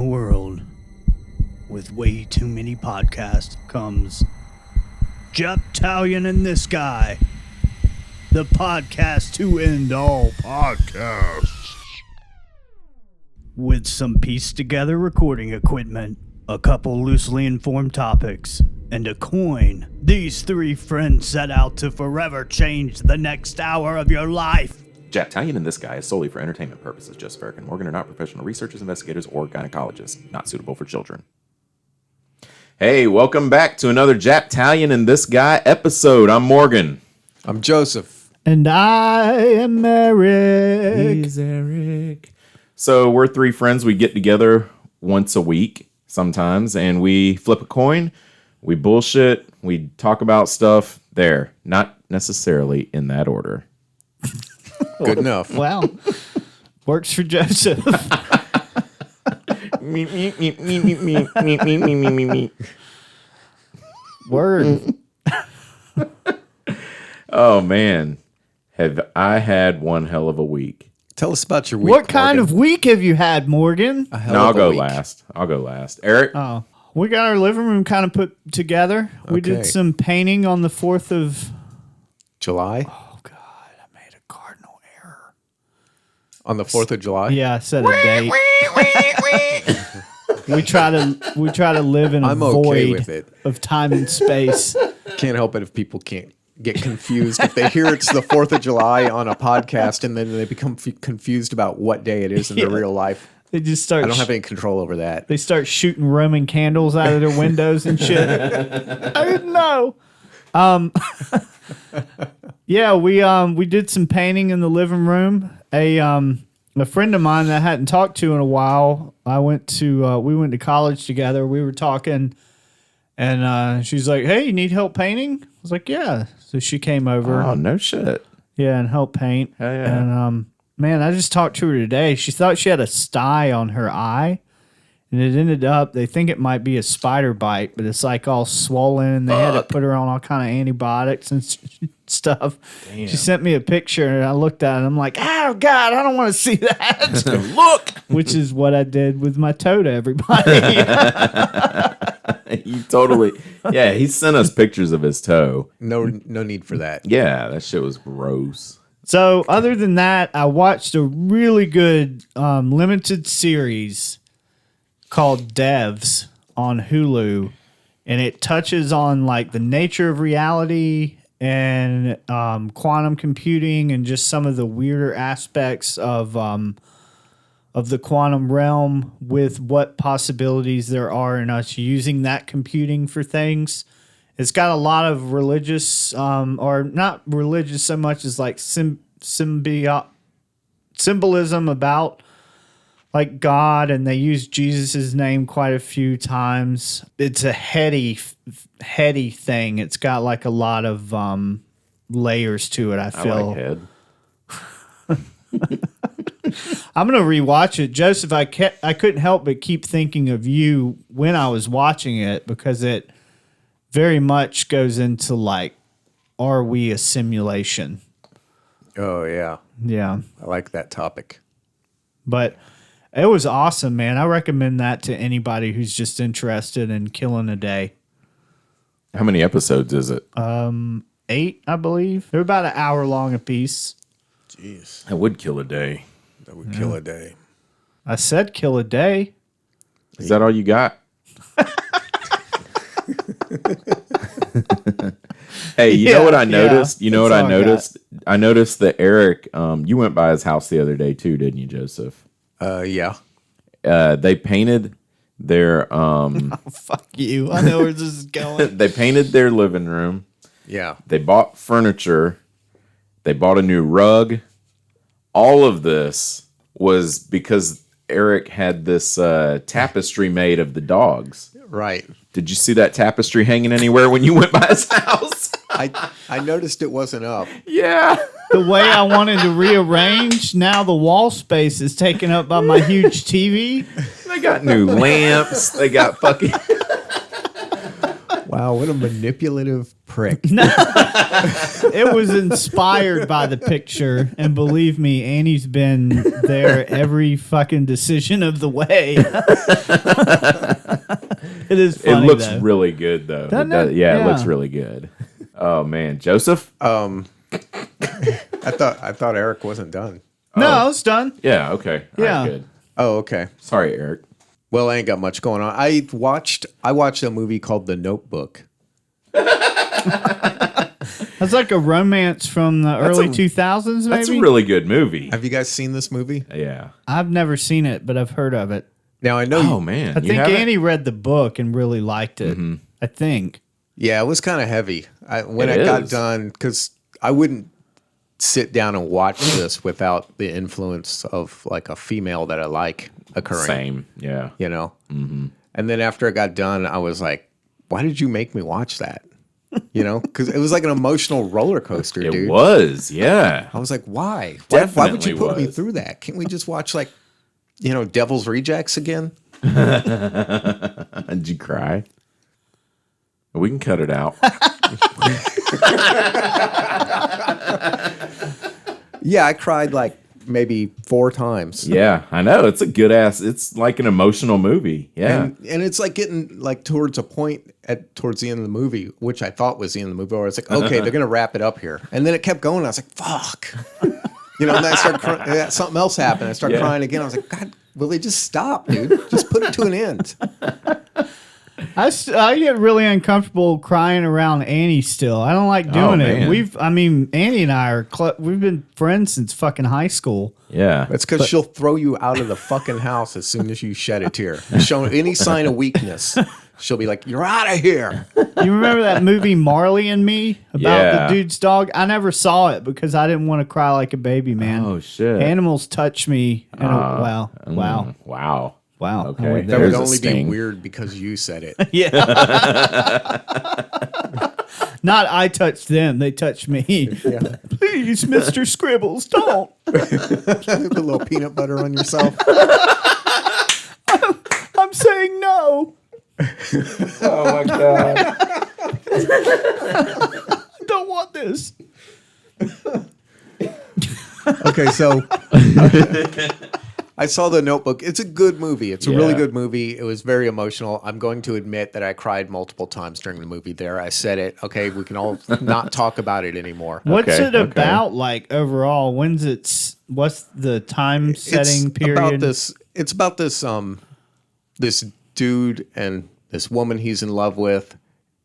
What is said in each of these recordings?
a world with way too many podcasts comes Japtalion and This Guy, the podcast to end all podcasts. With some pieced together recording equipment, a couple loosely informed topics, and a coin, these three friends set out to forever change the next hour of your life. Japtalion and This Guy is solely for entertainment purposes. Joseph, Eric, and Morgan are not professional researchers, investigators, or gynecologists. Not suitable for children. Hey, welcome back to another Japtalion and This Guy episode. I'm Morgan. I'm Joseph. And I am Eric. He's Eric. So we're three friends. We get together once a week sometimes, and we flip a coin. We bullshit. We talk about stuff there. Not necessarily in that order. Good enough. Well, works for Joseph. Word. Oh, man. Have I had one hell of a week. Tell us about your week. What kind Morgan. of week have you had, Morgan? A hell No, I'll of a go week. last. I'll go last. Eric? Oh, we got our living room kind of put together. We Okay. did some painting on the 4th of... July? Oh, God, I made a cardinal error. On the 4th of July? Yeah, I said a date. We try to live in a I'm okay void with it. of time and space. Can't help it if people can't get confused. If they hear it's the 4th of July on a podcast and then they become confused about what day it is in their real life. They just start. I don't have any control over that. They start shooting Roman candles out of their windows and shit. I didn't know. Yeah, we did some painting in the living room. A friend of mine that I hadn't talked to in a while. We went to college together. We were talking, and she's like, "Hey, you need help painting?" I was like, "Yeah." So she came over. Oh, no shit. Yeah, and helped paint. Hell yeah. And man, I just talked to her today. She thought she had a sty on her eye, and it ended up, they think it might be a spider bite, but it's like all swollen, and they had to put her on all kind of antibiotics and stuff. Damn. She sent me a picture, and I looked at it, and I'm like, oh, God, I don't want to see that. Look! Which is what I did with my toe to everybody. You totally... Yeah, he sent us pictures of his toe. No need for that. Yeah, that shit was gross. So other than that, I watched a really good limited series called Devs on Hulu, and it touches on like the nature of reality and quantum computing and just some of the weirder aspects of the quantum realm with what possibilities there are in us using that computing for things. It's got a lot of religious, or not religious so much as like symbolism about like God, and they use Jesus' name quite a few times. It's a heady thing. It's got like a lot of layers to it, I feel. I like head. I'm going to rewatch it. Joseph, I couldn't help but keep thinking of you when I was watching it, because it very much goes into like, are we a simulation? Oh, yeah. Yeah. I like that topic. But it was awesome, man. I recommend that to anybody who's just interested in killing a day. How many episodes is it? 8, I believe. They're about an hour long a piece. Jeez. I would kill a day. That would kill a day. I said kill a day. Is that all you got? Hey, you know what I noticed? You know what I noticed? I noticed that Eric, you went by his house the other day too, didn't you, Joseph? Yeah. They painted their Oh, fuck you. I know where this is going. they painted their living room. Yeah. They bought furniture. They bought a new rug. All of this was because Eric had this tapestry made of the dogs. Right. Did you see that tapestry hanging anywhere when you went by his house? I noticed it wasn't up. Yeah. The way I wanted to rearrange, now the wall space is taken up by my huge TV. They got new lamps. They got fucking... Wow. Wow, what a manipulative prick. It was inspired by the picture, and believe me, Annie's been there every fucking decision of the way. It is funny, It looks though. really good, though. Doesn't it? Yeah, it Yeah. looks really good. Oh, man. Joseph? I thought Eric wasn't done. No, it's done. Yeah, okay. All Yeah. right, good. Oh, okay. Sorry, Eric. Well, I ain't got much going on. I watched a movie called The Notebook. That's like a romance from the early 2000s, maybe? That's a really good movie. Have you guys seen this movie? Yeah. I've never seen it, but I've heard of it. Now I know. Oh, man. I You think haven't? Annie read the book and really liked it. I think. Yeah, it was kind of heavy. When It I got is. done, because I wouldn't sit down and watch this without the influence of like a female that I like occurring. Same. Yeah. You know. Mm-hmm. And then after it got done, I was like, "Why did you make me watch that?" You know, because it was like an emotional roller coaster, It dude. was. Yeah. I was like, "Why? Why would you Definitely put me was. through that? Can't we just watch like, Devil's Rejects again?" Did you cry? We can cut it out. Yeah, I cried like maybe 4 times. Yeah, I know. It's a good ass. It's like an emotional movie. Yeah. And it's like getting like towards a point towards the end of the movie, which I thought was the end of the movie, where it's like, okay, they're gonna wrap it up here. And then it kept going. I was like, fuck. And then I started crying. Something else happened. I started crying again. I was like, God, will they just stop, dude? Just put it to an end. I get really uncomfortable crying around Annie still. I don't like doing it. man. Annie and I we've been friends since fucking high school. Yeah. That's because she'll throw you out of the fucking house as soon as you shed a tear. Show any sign of weakness, she'll be like, "You're out of here." You remember that movie Marley and Me about Yeah. the dude's dog? I never saw it because I didn't want to cry like a baby, man. Oh, shit. Animals touch me. And wow. Wow. Wow. Okay. I went That there. would There's a only be sting. weird because you said it. Yeah. Not I touched them, they touched me. Please, Mr. Scribbles, don't. Put a little peanut butter on yourself. I'm saying no. Oh, my God. I don't want this. Okay, so I saw The Notebook. It's a good movie. It's a really Yeah. good movie. It was very emotional. I'm going to admit that I cried multiple times during the movie there. I said it. Okay, we can all not talk about it anymore. What's Okay, it okay. about, like, overall? What's the time setting period? It's about this this dude and this woman he's in love with,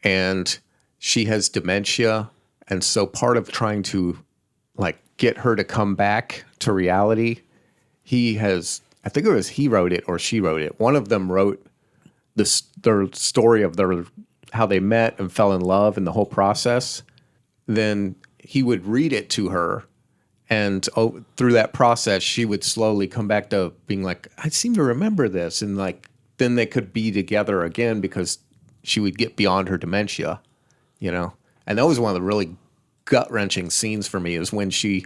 and she has dementia, and so part of trying to like get her to come back to reality, he wrote it or she wrote it. One of them wrote their story of how they met and fell in love and the whole process. Then he would read it to her, and through that process, she would slowly come back to being like, I seem to remember this. And like, then they could be together again because she would get beyond her dementia, And that was one of the really gut-wrenching scenes for me, is when she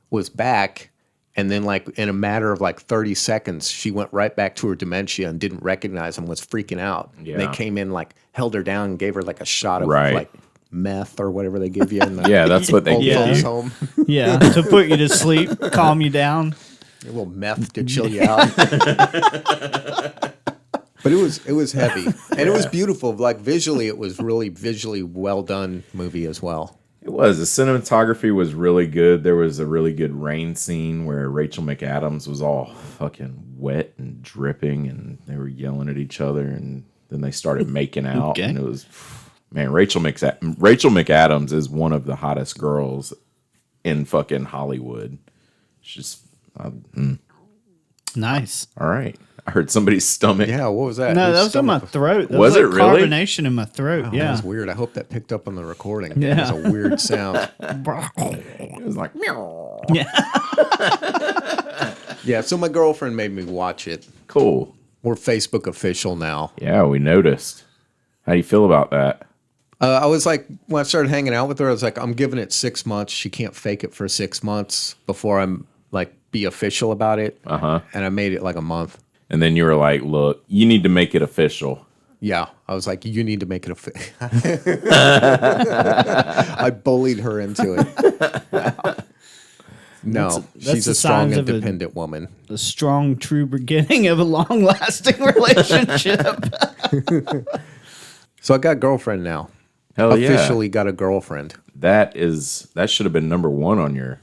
was back, and then like in a matter of like 30 seconds, she went right back to her dementia and didn't recognize him, was freaking out. Yeah. And they came in, like held her down and gave her like a shot of Right. like meth or whatever they give you in the Yeah, that's what they old give folks you. home. Yeah, to put you to sleep, calm you down. A little meth to chill you out. But it was heavy. And it was beautiful. Like visually, it was really visually well done movie as well. It was. The cinematography was really good. There was a really good rain scene where Rachel McAdams was all fucking wet and dripping, and they were yelling at each other, and then they started making out. Okay. And it was, man, Rachel McAdams is one of the hottest girls in fucking Hollywood. She's just, Nice. all right. I heard somebody's stomach. Yeah, what was that? No, Whose that was in my stomach- throat. That Was like it really? Carbonation in my throat. That yeah. was weird. I hope that picked up on the recording. Yeah. It was a weird sound. It was like, meow. Yeah, so my girlfriend made me watch it. Cool. We're Facebook official now. Yeah, we noticed. How do you feel about that? I was like, when I started hanging out with her, I was like, I'm giving it 6 months. She can't fake it for 6 months before I'm like be official about it. Uh-huh. And I made it like a month. And then you were like, look, you need to make it official. Yeah. I I was like, you need to make it I bullied her into it. No, That's she's the a strong, signs of independent woman. The strong, true beginning of a long-lasting relationship. So I got a girlfriend now. Hell yeah. Officially got a girlfriend. That should have been number 1 on your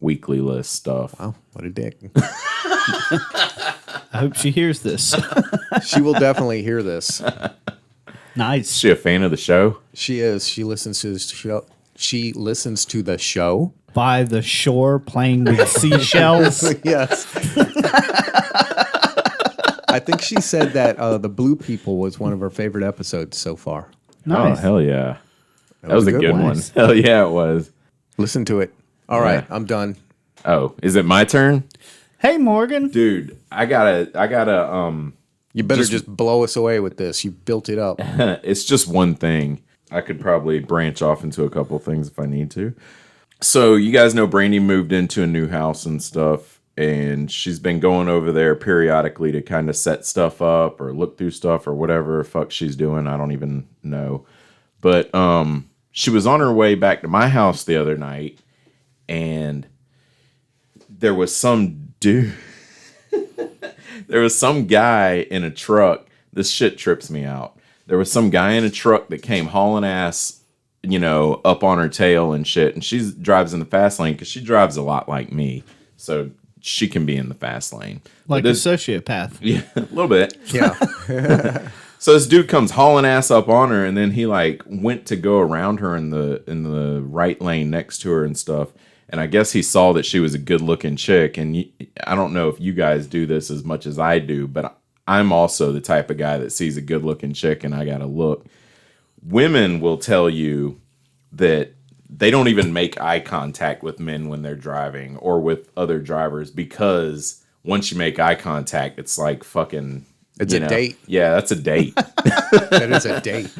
weekly list stuff. Wow, what a dick. I hope she hears this. She will definitely hear this. Nice. Is she a fan of the show? She is. She listens to the show. She listens to the show. By the shore playing with seashells. Yes. I think she said that the Blue People was one of her favorite episodes so far. Nice. Oh, hell yeah. That was a good one. Nice. Hell yeah, it was. Listen to it. All right, I'm done. Oh, is it my turn? Hey, Morgan. Dude, I gotta, You better just blow us away with this. You built it up. it's just one thing. I could probably branch off into a couple of things if I need to. So you guys know Brandy moved into a new house and stuff, and she's been going over there periodically to kind of set stuff up or look through stuff or whatever the fuck she's doing. I don't even know. But she was on her way back to my house the other night, and there was some dude. There was some guy in a truck. This shit trips me out. There was some guy in a truck that came hauling ass, up on her tail and shit. And she drives in the fast lane because she drives a lot like me. So she can be in the fast lane. Like a sociopath. Yeah, a little bit. Yeah. So this dude comes hauling ass up on her, and then he went to go around her in the right lane next to her and stuff. And I guess he saw that she was a good looking chick. And I don't know if you guys do this as much as I do, but I'm also the type of guy that sees a good looking chick and I gotta look. Women will tell you that they don't even make eye contact with men when they're driving or with other drivers, because once you make eye contact, it's like fucking. It's a date. Yeah, that's a date. That is a date.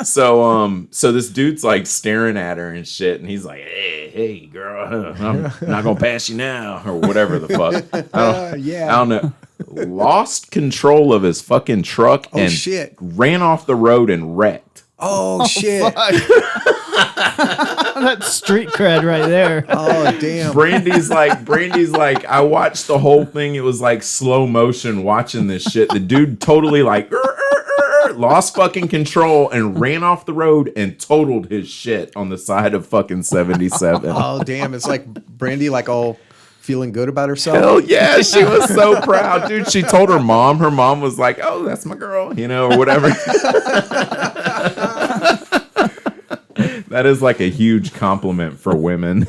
So this dude's like staring at her and shit, and he's like, "Hey, girl, I'm not gonna pass you now," or whatever the fuck. I don't know. Lost control of his fucking truck and shit. Ran off the road and wrecked. Oh shit. That's street cred right there. Oh damn. Brandy's like, I watched the whole thing. It was like slow motion watching this shit. The dude totally lost fucking control and ran off the road and totaled his shit on the side of fucking 77. Oh damn. It's like Brandy all feeling good about herself. Hell yeah, she was so proud, dude. She told her mom. Her mom was like, "Oh, that's my girl," or whatever. That is like a huge compliment for women.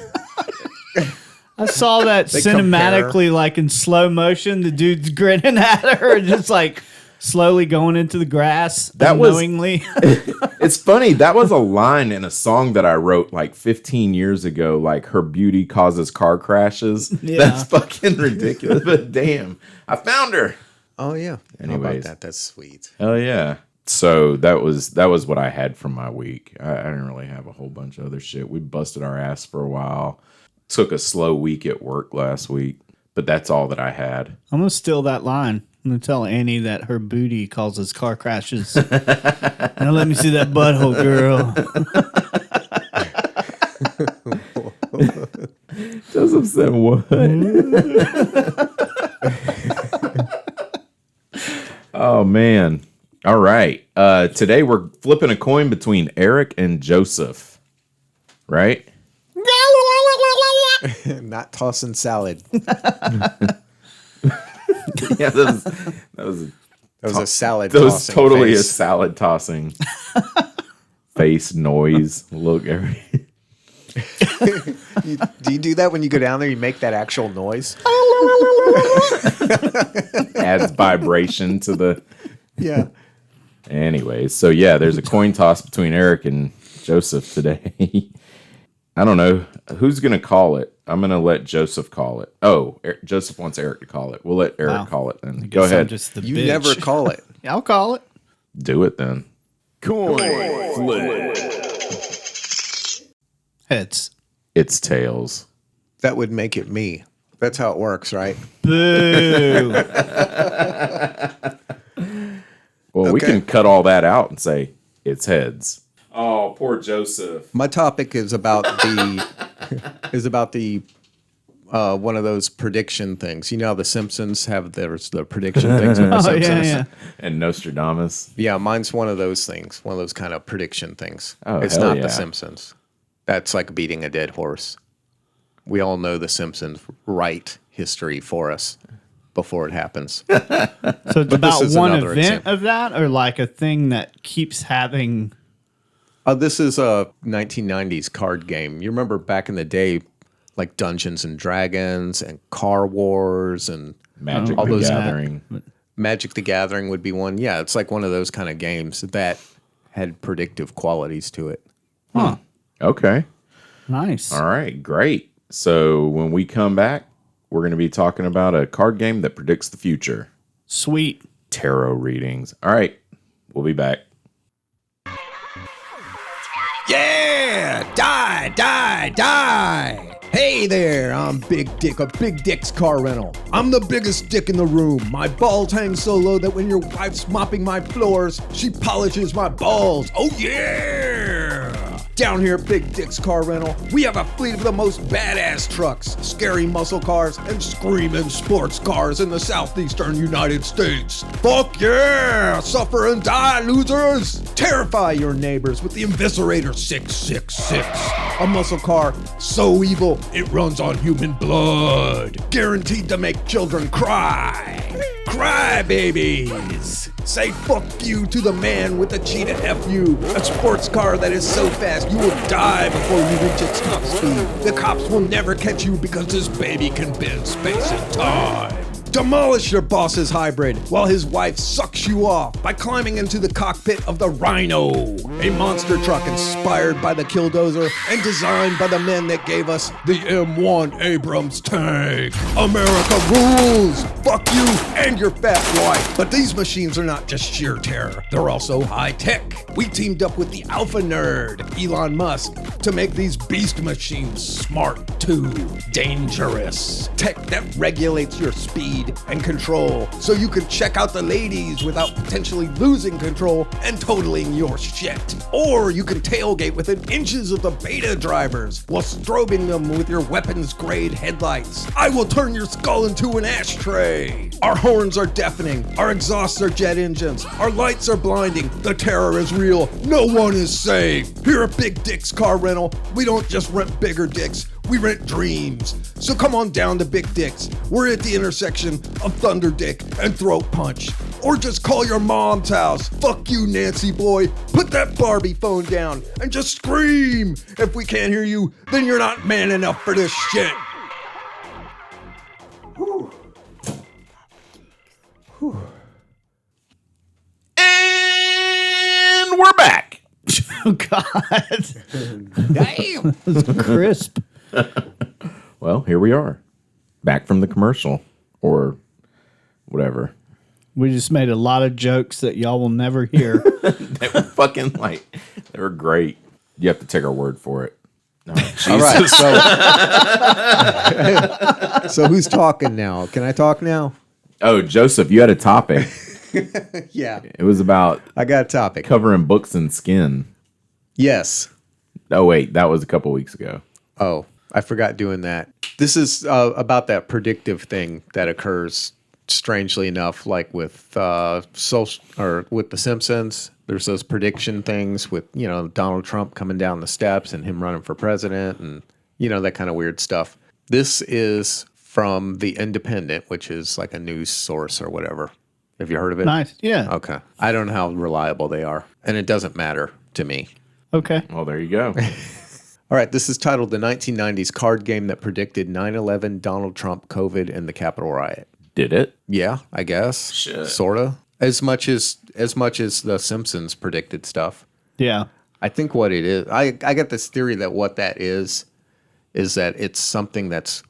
I saw that cinematically, like in slow motion. The dude's grinning at her, just like slowly going into the grass. That was unknowingly. It's funny. That was a line in a song that I wrote like 15 years ago. Like, her beauty causes car crashes. Yeah. That's fucking ridiculous. But damn, I found her. Oh yeah. Anyways. How about that? That's sweet. Hell yeah. So that was what I had from my week. I didn't really have a whole bunch of other shit. We busted our ass for a while. Took a slow week at work last week, but that's all that I had. I'm gonna steal that line. I'm gonna tell Annie that her booty causes car crashes. Now let me see that butthole, girl. Joseph said what? Oh man. All right. Today we're flipping a coin between Eric and Joseph. Right? Not tossing salad. Yeah, that was a salad that was tossing totally face. a salad tossing face noise. Look, Do you do that when you go down there? You make that actual noise? adds vibration to the. Yeah. Anyways, so yeah, there's a coin toss between Eric and Joseph today. I don't know who's gonna call it. I'm gonna let Joseph call it. Oh, Joseph wants Eric to call it. We'll let Eric call it then. Go ahead. Just the You bitch. never call it. Yeah, I'll call it. Do it then. Coin flip. Heads. It's tails. That would make it me. That's how it works, right? Boo. Well, we can cut all that out and say it's heads. Oh, poor Joseph. My topic is about the one of those prediction things. You know how the Simpsons have there's the prediction things with the Simpsons. And Nostradamus. Yeah, mine's one of those things. One of those kind of prediction things. Oh, it's hell not yeah. the Simpsons. That's like beating a dead horse. We all know the Simpsons write history for us before it happens. So it's about is one another event example. of that, or like a thing that keeps having. This is a 1990s card game. You remember back in the day, like Dungeons and Dragons and Car Wars and Magic all the those Gathering. Magic the Gathering would be one. Yeah, it's like one of those kind of games that had predictive qualities to it. Huh. Okay. Nice. All right. Great. So when we come back, we're going to be talking about a card game that predicts the future. Sweet. Tarot readings. All right. We'll be back. Yeah! Die! Hey there, I'm Big Dick of Big Dick's Car Rental. I'm the biggest dick in the room. My balls hang so low that when your wife's mopping my floors, she polishes my balls. Oh yeah! Down here at Big Dick's Car Rental, we have a fleet of the most badass trucks, scary muscle cars, and screaming sports cars in the southeastern United States. Fuck yeah! Suffer and die, losers! Terrify your neighbors with the Inviscerator 666. A muscle car so evil, it runs on human blood. Guaranteed to make children cry. Cry babies! Say fuck you to the man with the Cheetah FU, a sports car that is so fast you will die before you reach its top speed. The cops will never catch you because this baby can bend space and time. Demolish your boss's hybrid while his wife sucks you off by climbing into the cockpit of the Rhino, a monster truck inspired by the Killdozer and designed by the men that gave us the M1 Abrams tank. America rules! Fuck you and your fat wife. But these machines are not just sheer terror, they're also high tech. We teamed up with the Alpha Nerd, Elon Musk, to make these beast machines smart too, dangerous. Tech that regulates your speed and control, so you can check out the ladies without potentially losing control and totaling your shit. Or you can tailgate within inches of the beta drivers while strobing them with your weapons-grade headlights. I will turn your skull into an ashtray. Our horns are deafening. Our exhausts are jet engines. Our lights are blinding. The terror is real. No one is safe. Here at Big Dick's Car Rental, we don't just rent bigger dicks. We rent dreams. So come on down to Big Dick's. We're at the intersection of Thunder Dick and Throat Punch. Or just call your mom's house. Fuck you, Nancy boy. Put that Barbie phone down and just scream. If we can't hear you, then you're not man enough for this shit. And we're back. Oh, God. Damn. Crisp. Well, here we are. Back from the commercial. Or whatever. We just made a lot of jokes that y'all will never hear. They were fucking they were great. You have to take our word for it. No, All right, so who's talking now? Can I talk now? Oh, Joseph, you had a topic. Yeah, It was about I got a topic. covering books in skin. Yes. Oh, wait, that was a couple weeks ago. Oh, I forgot doing that. This is about that predictive thing that occurs, strangely enough, like with social or with The Simpsons. There's those prediction things with, you know, Donald Trump coming down the steps and him running for president and, you know, that kind of weird stuff. This is from The Independent, which is like a news source or whatever. Have you heard of it? Nice. Yeah. Okay. I don't know how reliable they are, and it doesn't matter to me. Okay. Well, there you go. All right, this is titled The 1990s Card Game That Predicted 9/11, Donald Trump, COVID, and the Capitol Riot. Did it? Yeah, I guess. Shit. Sorta. As much as The Simpsons predicted stuff. Yeah. I think what it is, I get this theory that what that is that it's something that's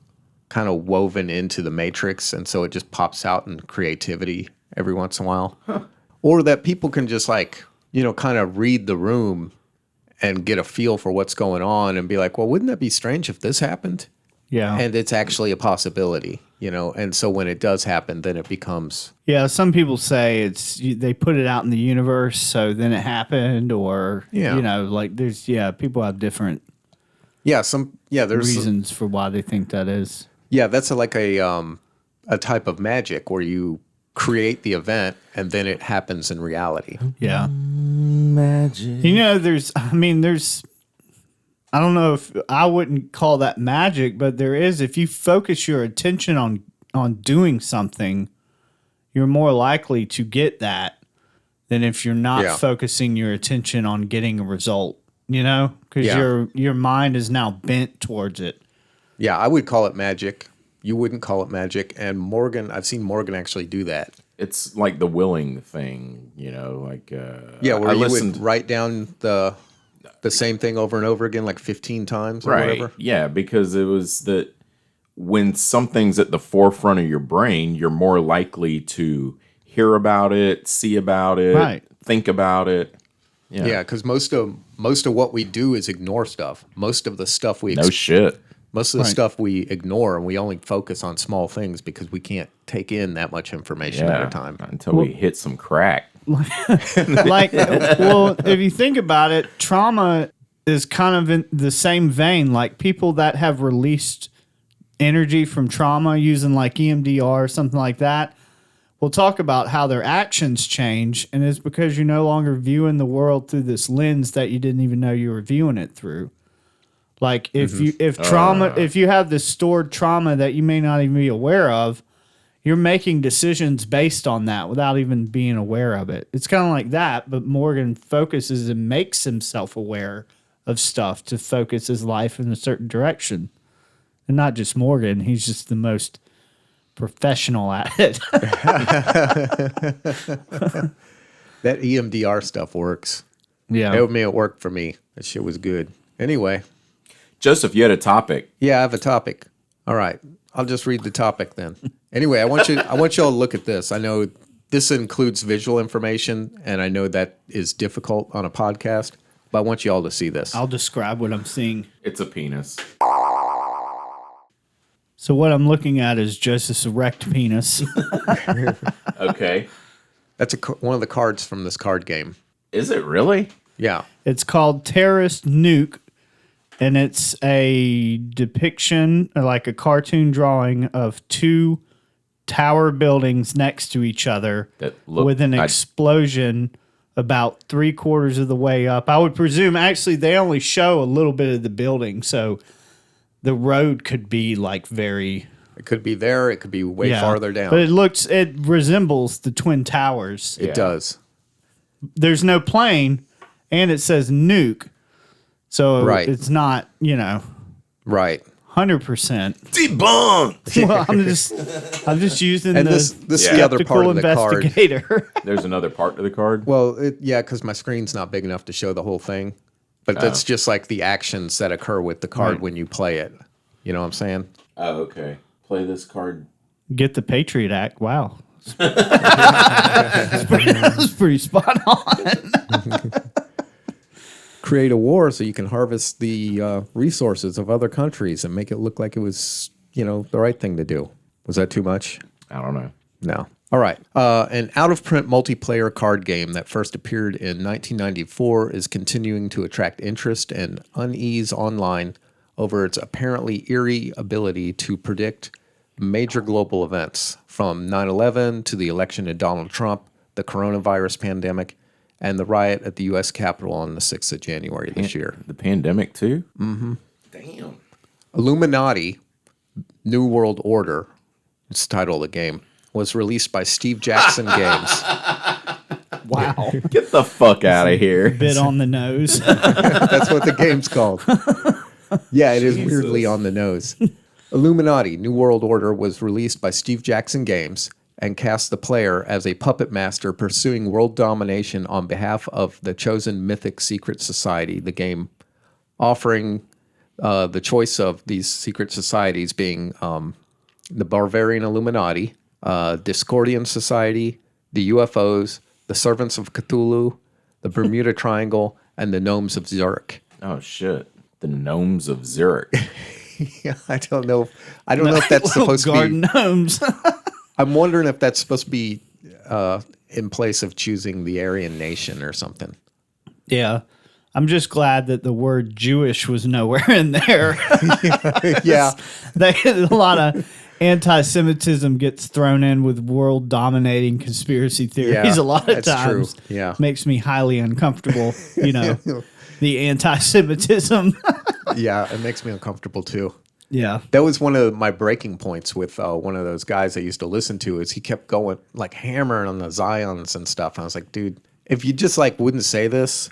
kind of woven into the Matrix, and so it just pops out in creativity every once in a while. Huh. Or that people can just like, you know, kind of read the room and get a feel for what's going on and be like, well, wouldn't that be strange if this happened? Yeah. and it's actually a possibility, and so when it does happen, then it becomes Yeah, some people say they put it out in the universe, so then it happened, or Yeah. like there's people have different there's reasons for why they think that is. that's like a type of magic where you create the event and then it happens in reality. Yeah, Magic. there's I don't know if I wouldn't call that magic, but there is. If you focus your attention on doing something, you're more likely to get that than if you're not focusing your attention on getting a result. Because your mind is now bent towards it. Yeah, I would call it magic. You wouldn't call it magic. And I've seen Morgan actually do that. It's like the willing thing, like Where I you listened. would write down the same thing over and over again, like 15 times or Right. whatever. Yeah, because it was that when something's at the forefront of your brain, you're more likely to hear about it, see about it, Right. think about it. Yeah, because most of what we do is ignore stuff. Most of the stuff we No shit. most of the stuff we ignore, and we only focus on small things because we can't take in that much information at a time. Until we hit some crack. Like, well, if you think about it, trauma is kind of in the same vein. Like people that have released energy from trauma using like EMDR or something like that, we'll talk about how their actions change, and it's because you're no longer viewing the world through this lens that you didn't even know you were viewing it through. Like if you have this stored trauma that you may not even be aware of, you're making decisions based on that without even being aware of it. It's kind of like that, but Morgan focuses and makes himself aware of stuff to focus his life in a certain direction. And not just Morgan, he's just the most professional at it. That EMDR stuff works. Yeah. It worked for me. That shit was good. Anyway, Joseph, you had a topic. yeah, I have a topic. All right, I'll just read the topic then. Anyway, I want you all to look at this. I know this includes visual information, and I know that is difficult on a podcast, but I want you all to see this. I'll describe what I'm seeing. It's a penis. So what I'm looking at is Joseph's erect penis. Okay. That's one of the cards from this card game. Is it really? Yeah. It's called Terrorist Nuke, and it's a depiction, like a cartoon drawing of two tower buildings next to each other That look with an explosion about 3/4 of the way up. I would presume, actually, they only show a little bit of the building, so the road could be like very... It could be there. It could be way farther down. But it resembles the Twin Towers. It does. There's no plane, and it says nuke. So Right. it's not, Right. 100%. Debunked. Well, I'm just using And the this is the other part of the card. investigator. There's another part to the card. Well, because my screen's not big enough to show the whole thing. But that's just like the actions that occur with the card when you play it. You know what I'm saying? Oh, okay. Play this card. Get the Patriot Act. Wow. That's pretty spot on. Create a war so you can harvest the resources of other countries and make it look like it was, the right thing to do. Was that too much? I don't know. No. All right. An out-of-print multiplayer card game that first appeared in 1994 is continuing to attract interest and unease online over its apparently eerie ability to predict major global events, from 9/11 to the election of Donald Trump, the coronavirus pandemic, and the riot at the U.S. Capitol on the 6th of January this year. The pandemic, too? Mm-hmm. Damn. Illuminati New World Order, it's the title of the game, was released by Steve Jackson Games. Wow. Get the fuck out of here. Bit on the nose. That's what the game's called. Yeah, it is weirdly on the nose. Illuminati New World Order was released by Steve Jackson Games and cast the player as a puppet master pursuing world domination on behalf of the chosen mythic secret society, the game offering the choice of these secret societies being the Bavarian Illuminati, Discordian Society, the UFOs, the Servants of Cthulhu, the Bermuda Triangle, and the Gnomes of Zurich. Oh, shit. The Gnomes of Zurich. Yeah, I don't know. I don't know if that's Little supposed to garden be. gnomes. I'm wondering if that's supposed to be in place of choosing the Aryan nation or something. Yeah. I'm just glad that the word Jewish was nowhere in there. Yeah. A lot of anti-Semitism gets thrown in with world dominating conspiracy theories Yeah, a lot of that's true. times. Yeah. Makes me highly uncomfortable, the anti-Semitism. Yeah, it makes me uncomfortable too. Yeah. That was one of my breaking points with one of those guys I used to listen to. Is he kept going like hammering on the Zions and stuff. I was like, dude, if you just like wouldn't say this,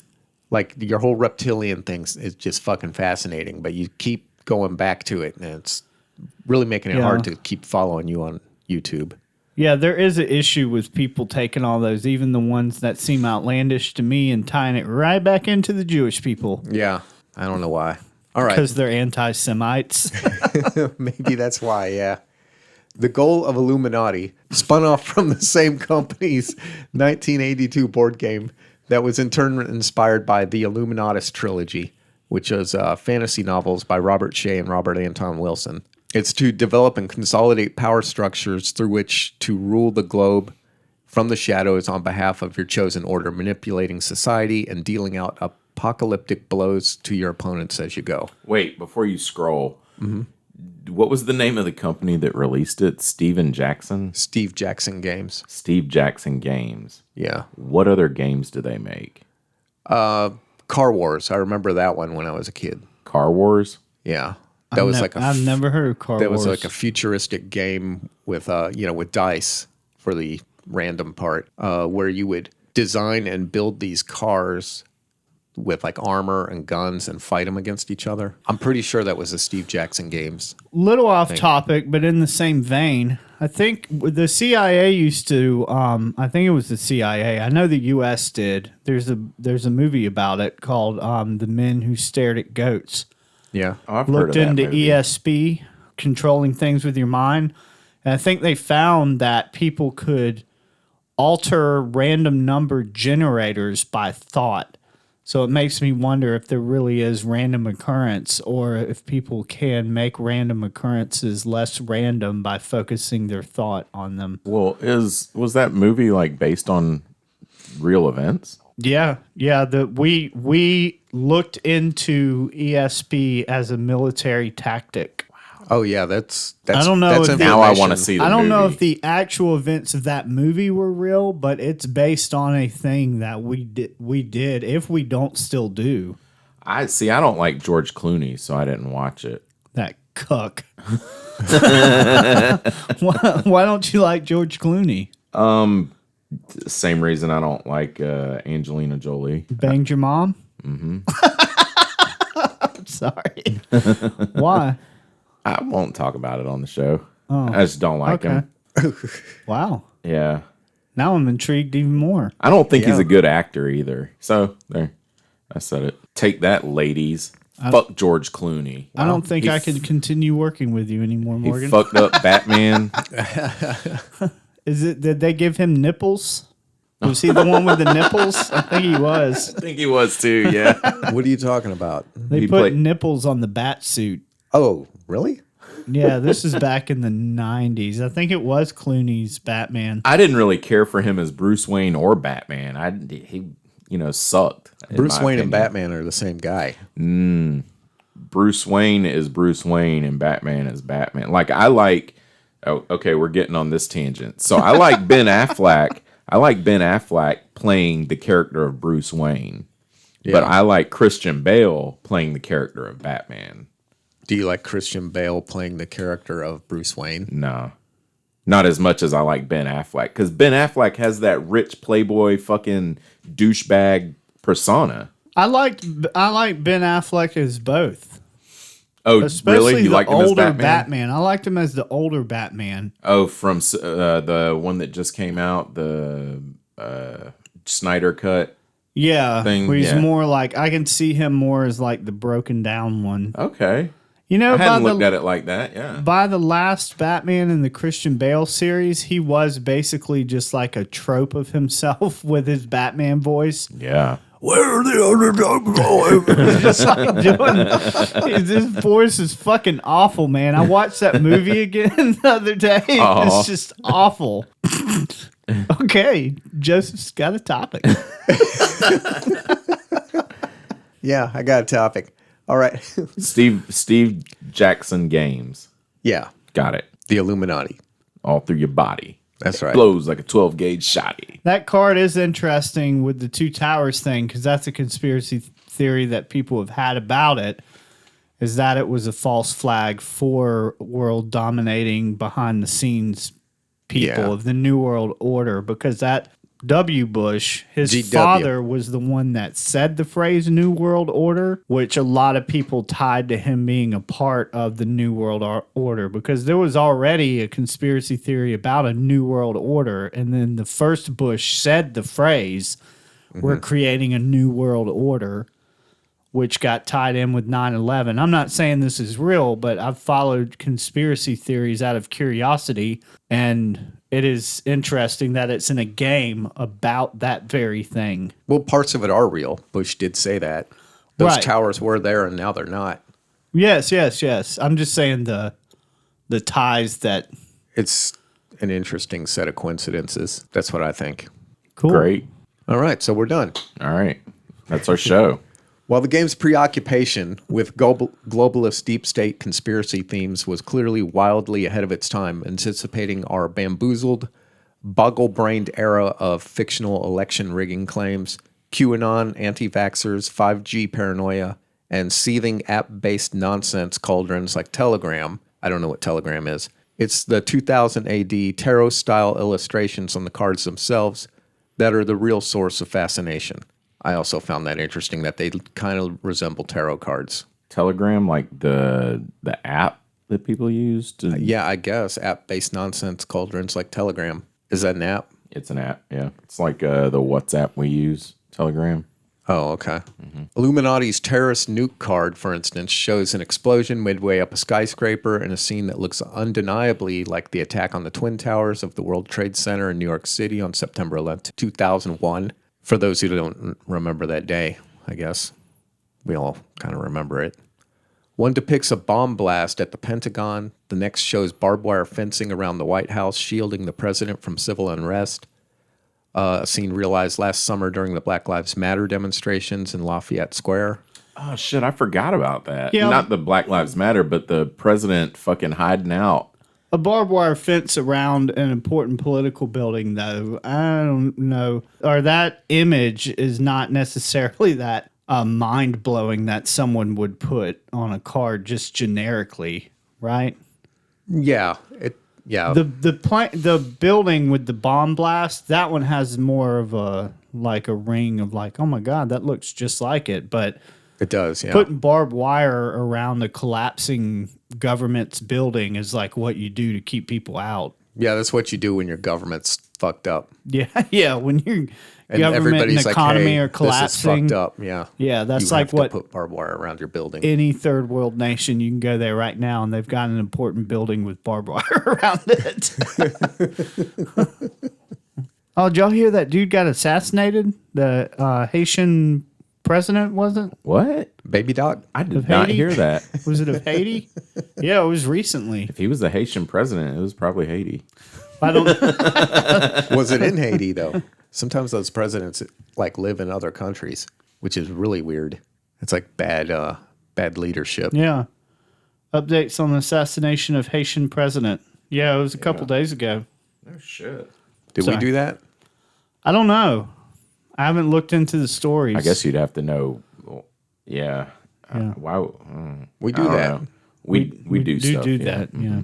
like your whole reptilian thing is just fucking fascinating, but you keep going back to it, and it's really making it hard to keep following you on YouTube. Yeah, there is an issue with people taking all those, even the ones that seem outlandish to me, and tying it right back into the Jewish people Yeah, I don't know why. All right. because they're anti-Semites. Maybe that's why, yeah. The goal of Illuminati spun off from the same company's 1982 board game that was in turn inspired by the Illuminatus trilogy, which is fantasy novels by Robert Shea and Robert Anton Wilson. It's to develop and consolidate power structures through which to rule the globe from the shadows on behalf of your chosen order, manipulating society and dealing out apocalyptic blows to your opponents as you go. Wait, before you scroll, what was the name of the company that released it? Steven Jackson? Steve Jackson Games. Steve Jackson Games. Yeah. What other games do they make? Car Wars. I remember that one when I was a kid. Car Wars? Yeah. That was I've never heard of Car That Wars. was like a futuristic game with with dice for the random part, where you would design and build these cars with like armor and guns and fight them against each other. I'm pretty sure that was the Steve Jackson Games. Little off topic, but in the same vein, I think the CIA used to. I think it was the CIA. I know the U.S. did. There's a movie about it called "The Men Who Stared at Goats." Yeah. Oh, I've heard Looked of that into movie. ESP, controlling things with your mind, and I think they found that people could alter random number generators by thought. So it makes me wonder if there really is random occurrence, or if people can make random occurrences less random by focusing their thought on them. Well, was that movie like based on real events? Yeah. We looked into ESP as a military tactic. Oh yeah, that's I don't know That's if Now I information. want to see the I don't know movie. if the actual events of that movie were real, but it's based on a thing that we did if we don't still do. I don't like George Clooney, so I didn't watch it. That cuck. Why don't you like George Clooney? Same reason I don't like Angelina Jolie. Banged your mom? Mm-hmm. I'm sorry. Why? I won't talk about it on the show. I just don't like him. Wow. Yeah. Now I'm intrigued even more. I don't think he's a good actor either. So there, I said it. Take that, ladies. Fuck George Clooney. I don't think I can continue working with you anymore, He Morgan. fucked up Batman. Did they give him nipples? Was he the one with the nipples? I think he was. I think he was too. Yeah. What are you talking about? They He put played- nipples on the bat suit. Oh, really? Yeah, this is back in the 90s. I think it was Clooney's Batman. I didn't really care for him as Bruce Wayne or Batman. He sucked. in Bruce my Wayne and opinion. Batman are the same guy. Bruce Wayne is Bruce Wayne and Batman is Batman. Like I like. Oh, okay, we're getting on this tangent. So I like Ben Affleck. I like Ben Affleck playing the character of Bruce Wayne, but I like Christian Bale playing the character of Batman. Do you like Christian Bale playing the character of Bruce Wayne? No, not as much as I like Ben Affleck, because Ben Affleck has that rich playboy fucking douchebag persona. I like Ben Affleck as both. Oh, Especially really? You the like him as older Batman? I liked him as the older Batman. Oh, from the one that just came out, the Snyder cut. Yeah, Thing, where he's yeah. more like, I can see him more as like the broken down one. Okay, You know, I hadn't looked at it like that. Yeah. by the last Batman in the Christian Bale series, he was basically just like a trope of himself with his Batman voice. Yeah. Where are the underdogs going? He's just like doing. His voice is fucking awful, man. I watched that movie again the other day. It's just awful. Okay, Joseph's got a topic. Yeah, I got a topic. All right. Steve Jackson Games. Yeah, Got it. the Illuminati. All through your body. That's right. Blows like a 12 gauge shotty. That card is interesting with the two towers thing because that's a conspiracy theory that people have had about it. Is that it was a false flag for world dominating behind the scenes people Yeah. of the New World Order, because that W. Bush, his GW. father was the one that said the phrase New World Order, which a lot of people tied to him being a part of the New World Order, because there was already a conspiracy theory about a New World Order. And then the first Bush said the phrase, we're creating a New World Order, which got tied in with 9/11. I'm not saying this is real, but I've followed conspiracy theories out of curiosity, and it is interesting that it's in a game about that very thing. Well, parts of it are real. Bush did say that. Those Right. towers were there, and now they're not. Yes. I'm just saying the ties that. It's an interesting set of coincidences. That's what I think. Cool. Great. All right, so we're done. All right. That's our show. While the game's preoccupation with globalist deep state conspiracy themes was clearly wildly ahead of its time, anticipating our bamboozled, boggle-brained era of fictional election rigging claims, QAnon, anti-vaxxers, 5G paranoia, and seething app-based nonsense cauldrons like Telegram. I don't know what Telegram is. It's the 2000 AD tarot-style illustrations on the cards themselves that are the real source of fascination. I also found that interesting that they kind of resemble tarot cards. Telegram, like the app that people use to. Yeah, I guess app-based nonsense cauldrons like Telegram. Is that an app? It's an app, yeah. It's like the WhatsApp we use, Telegram. Oh, okay. Illuminati's terrorist nuke card, for instance, shows an explosion midway up a skyscraper in a scene that looks undeniably like the attack on the Twin Towers of the World Trade Center in New York City on September 11th, 2001. For those who don't remember that day, I guess we all kind of remember it. One depicts a bomb blast at the Pentagon. The next shows barbed wire fencing around the White House, shielding the president from civil unrest. A scene realized last summer during the Black Lives Matter demonstrations in Lafayette Square. Oh, shit. I forgot about that. Yeah. Not the Black Lives Matter, but the president fucking hiding out. A barbed wire fence around an important political building, though, I don't know. Or that image is not necessarily that mind-blowing that someone would put on a card just generically, right? Yeah, The building with the bomb blast, that one has more of a ring of like, oh my God, that looks just like it. But it does. Yeah, putting barbed wire around the collapsing government's building is like what you do to keep people out. yeah, that's what you do when your government's fucked up Yeah. When your and government and everybody's like, economy "Hey, are collapsing. this is fucked up." Yeah, Yeah, that's you like have to what put barbed wire around your building. any third world nation, you can go there right now and they've got an important building with barbed wire around it. Oh, did y'all hear that dude got assassinated? The Haitian president, wasn't? What? Baby Doc. I did Of not Haiti? hear that. Was it of Haiti? Yeah, it was recently. If he was the Haitian president, it was probably Haiti. I don't. Was it in Haiti though? Sometimes those presidents like live in other countries, which is really weird. It's like bad leadership. Yeah. Updates on the assassination of Haitian president. Yeah, it was a couple days ago. Oh, shit. Did Sorry. we do that? I don't know. I haven't looked into the stories. I guess you'd have to know. Well, yeah. Yeah. Why? We I do don't that. know. We do stuff. do yeah. that. Yeah.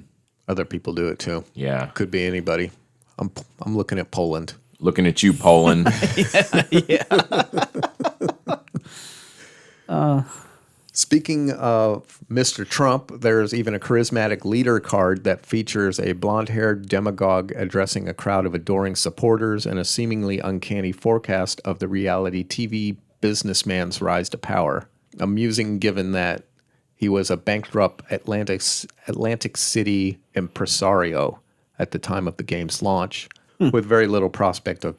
Other people do it too. Yeah. Could be anybody. I'm looking at Poland. Looking at you, Poland. Speaking of Mr. Trump, there's even a charismatic leader card that features a blonde-haired demagogue addressing a crowd of adoring supporters and a seemingly uncanny forecast of the reality TV businessman's rise to power. Amusing given that he was a bankrupt Atlantic City impresario at the time of the game's launch, with very little prospect of,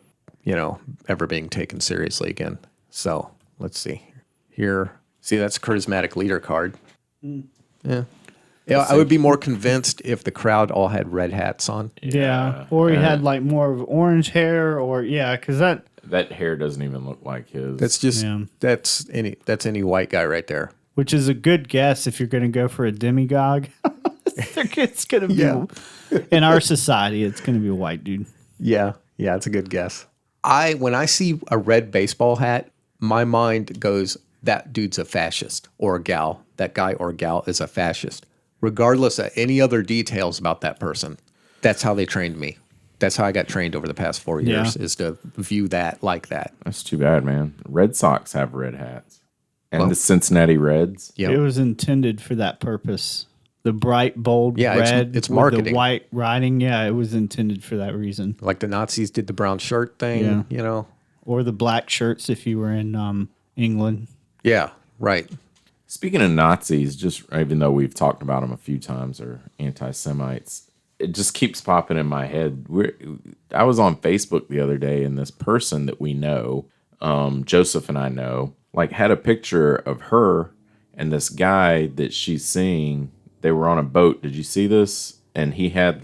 ever being taken seriously again. So let's see here. See, that's a charismatic leader card. Yeah. Yeah, I would be more convinced if the crowd all had red hats on. Yeah. Or he had like more of orange hair, or because That hair doesn't even look like his. That's just Yeah. that's any white guy right there. which is a good guess if you're going to go for a demigod. It's going to be in our society. It's going to be a white dude. Yeah, it's a good guess. When I see a red baseball hat, my mind goes, that dude's a fascist or a gal. That guy or gal is a fascist, regardless of any other details about that person. That's how they trained me. That's how I got trained over the past 4 years, is to view that like that. That's too bad, man. Red Sox have red hats. And the Cincinnati Reds. Yep. It was intended for that purpose. The bright, bold red it's with marketing. the white writing. Yeah, it was intended for that reason. Like the Nazis did the brown shirt thing, you know? Or the black shirts if you were in England. Yeah, right. Speaking of Nazis, just even though we've talked about them a few times, or anti-Semites, it just keeps popping in my head. I was on Facebook the other day, and this person that we know, Joseph and I know, like had a picture of her and this guy that she's seeing. They were on a boat. Did you see this? And he had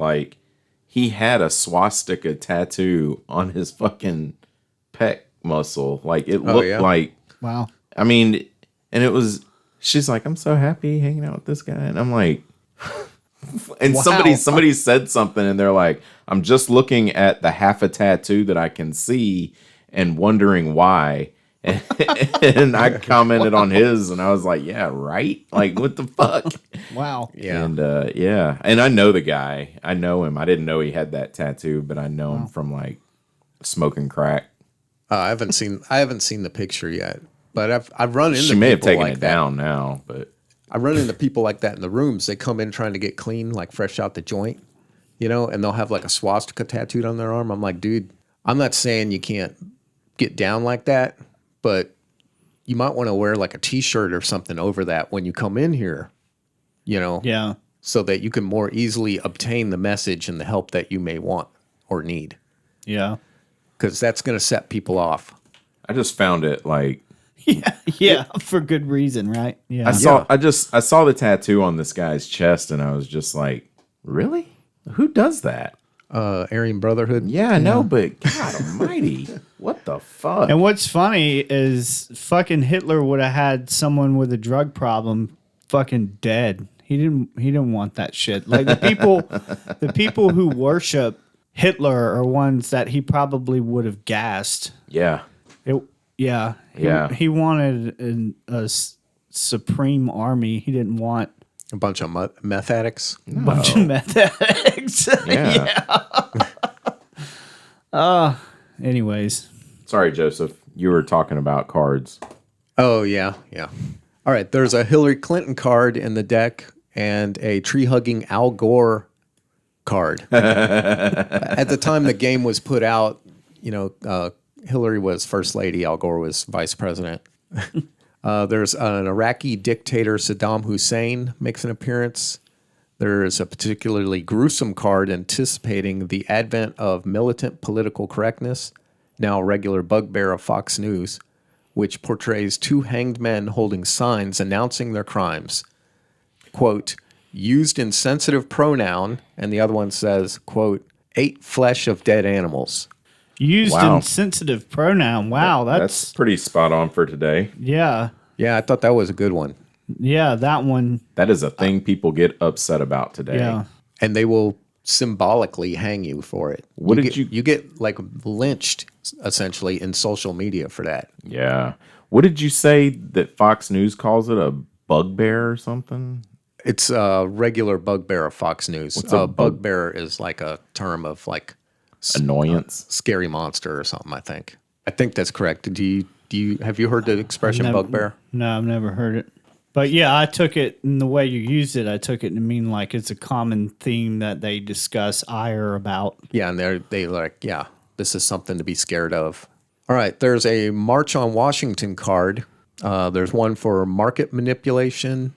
a swastika tattoo on his fucking pec muscle. Like it looked like, Wow. I mean, and it was, she's like, I'm so happy hanging out with this guy. And I'm like, and somebody said something and they're like, I'm just looking at the half a tattoo that I can see and wondering why. And I commented on his and I was like, yeah, right? Like, what the fuck? Wow. Yeah. And and I know the guy. I know him. I didn't know he had that tattoo, but I know him from like smoking crack. I haven't seen the picture yet, but I've run into She may have people taken like it that. down now, but I run into people like that in the rooms. They come in trying to get clean, like fresh out the joint, you know, and they'll have like a swastika tattooed on their arm. I'm like, dude, I'm not saying you can't get down like that, but you might want to wear like a t-shirt or something over that when you come in here, you know, Yeah. so that you can more easily obtain the message and the help that you may want or need, Yeah. because that's going to set people off. I just found it like Yeah. For good reason, right? Yeah. I saw the tattoo on this guy's chest and I was just like, really? Who does that? Aryan Brotherhood. Yeah, I know, but God almighty, what the fuck? And what's funny is fucking Hitler would have had someone with a drug problem fucking dead. He didn't want that shit. Like the people who worship Hitler are ones that he probably would have gassed. Yeah. He wanted a supreme army. He didn't want A bunch of meth addicts. a bunch of meth addicts. Yeah. Anyways, Sorry, Joseph. You were talking about cards. Oh, yeah. All right, there's a Hillary Clinton card in the deck and a tree-hugging Al Gore card. At the time the game was put out, you know, Hillary was first lady, Al Gore was vice president. There's an Iraqi dictator, Saddam Hussein, makes an appearance. There's a particularly gruesome card anticipating the advent of militant political correctness, now a regular bugbear of Fox News, which portrays two hanged men holding signs announcing their crimes. Quote, used insensitive pronoun, and the other one says, quote, ate flesh of dead animals. used Wow. insensitive pronoun. Wow, That's pretty spot on for today. yeah. Yeah, I thought that was a good one. Yeah, that one. That is a thing people get upset about today. Yeah. And they will symbolically hang you for it. What did you- You get like lynched essentially in social media for that. Yeah. What did you say that Fox News calls it? A bugbear or something? It's a regular bugbear of Fox News. What's a Bugbear is like a term of like Annoyance? scary monster or something, I think. I think that's correct. Have you heard the expression bugbear? No, I've never heard it. But yeah, I took it in the way you used it. I took it to mean like it's a common theme that they discuss ire about. Yeah, and they like, yeah, this is something to be scared of. All right, there's a March on Washington card. There's one for market manipulation,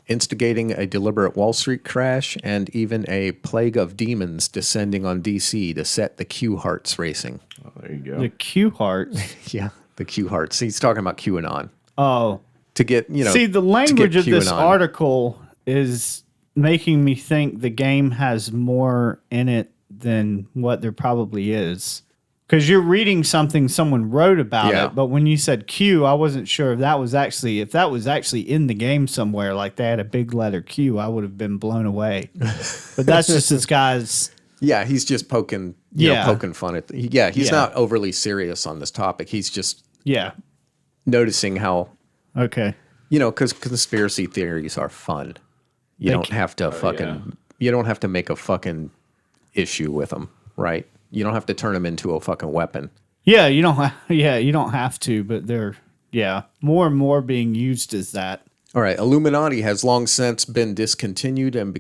instigating a deliberate Wall Street crash, and even a plague of demons descending on D.C. to set the Q hearts racing. Oh, there you go. The Q heart. Yeah, The Q hearts. He's talking about QAnon. Oh. To get, See, the language of this QAnon. article is making me think the game has more in it than what there probably is. Because you're reading something someone wrote about Yeah. it, but when you said Q, I wasn't sure if that was actually in the game somewhere, like they had a big letter Q, I would have been blown away. But that's just this guy's. Yeah, he's just poking, poking fun at. He's not overly serious on this topic. He's just noticing how, Okay. because conspiracy theories are fun. You don't have to you don't have to make a fucking issue with them, right? You don't have to turn them into a fucking weapon. Yeah, you don't. You don't have to, but they're more and more being used as that. All right, Illuminati has long since been discontinued and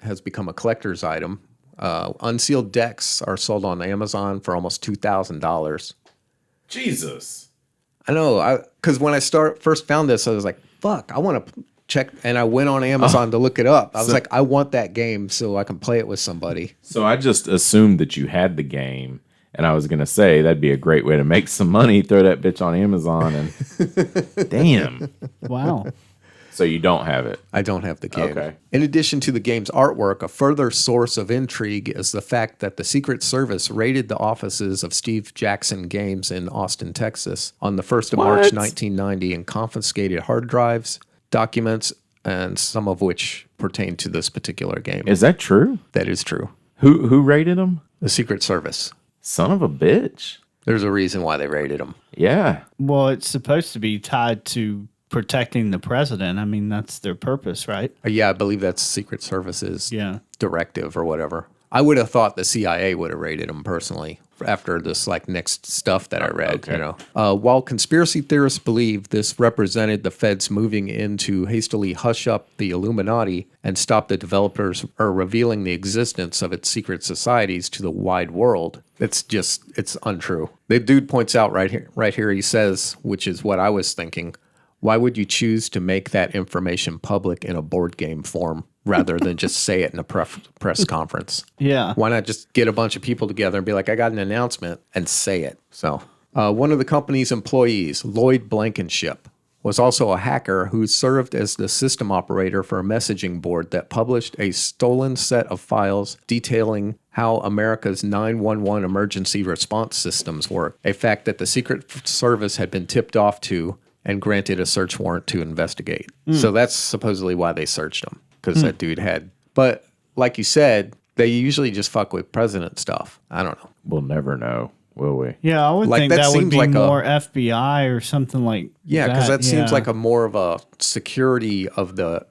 has become a collector's item. Unsealed decks are sold on Amazon for almost $2,000. Jesus. I know, because when I first found this, I was like, "Fuck, I want to check." And I went on Amazon to look it up. I was like, "I want that game so I can play it with somebody." So I just assumed that you had the game, and I was gonna say that'd be a great way to make some money. Throw that bitch on Amazon, and damn. Wow. So you don't have it. I don't have the game. Okay. In addition to the game's artwork, a further source of intrigue is the fact that the Secret Service raided the offices of Steve Jackson Games in Austin, Texas on the 1st of March 1990 and confiscated hard drives, documents, and some of which pertain to this particular game. Is that true? That is true. Who raided them? The Secret Service. Son of a bitch. There's a reason why they raided them. Yeah. Well, it's supposed to be tied to protecting the president. I mean, that's their purpose, right? Yeah, I believe that's Secret Service's directive or whatever. I would have thought the CIA would have raided them personally after this next stuff that I read. Okay. While conspiracy theorists believe this represented the feds moving in to hastily hush up the Illuminati and stop the developers or revealing the existence of its secret societies to the wide world, it's untrue. The dude points out right here. He says, which is what I was thinking. Why would you choose to make that information public in a board game form rather than just say it in a press conference? Yeah. Why not just get a bunch of people together and be like, I got an announcement, and say it? So one of the company's employees, Lloyd Blankenship, was also a hacker who served as the system operator for a messaging board that published a stolen set of files detailing how America's 911 emergency response systems work, a fact that the Secret Service had been tipped off to and granted a search warrant to investigate. So that's supposedly why they searched him, because that dude had. But like you said, they usually just fuck with president stuff. I don't know. We'll never know, will we? Yeah, I would think that that would seems be like more FBI or something like Yeah, because that seems yeah. like a more of a security of the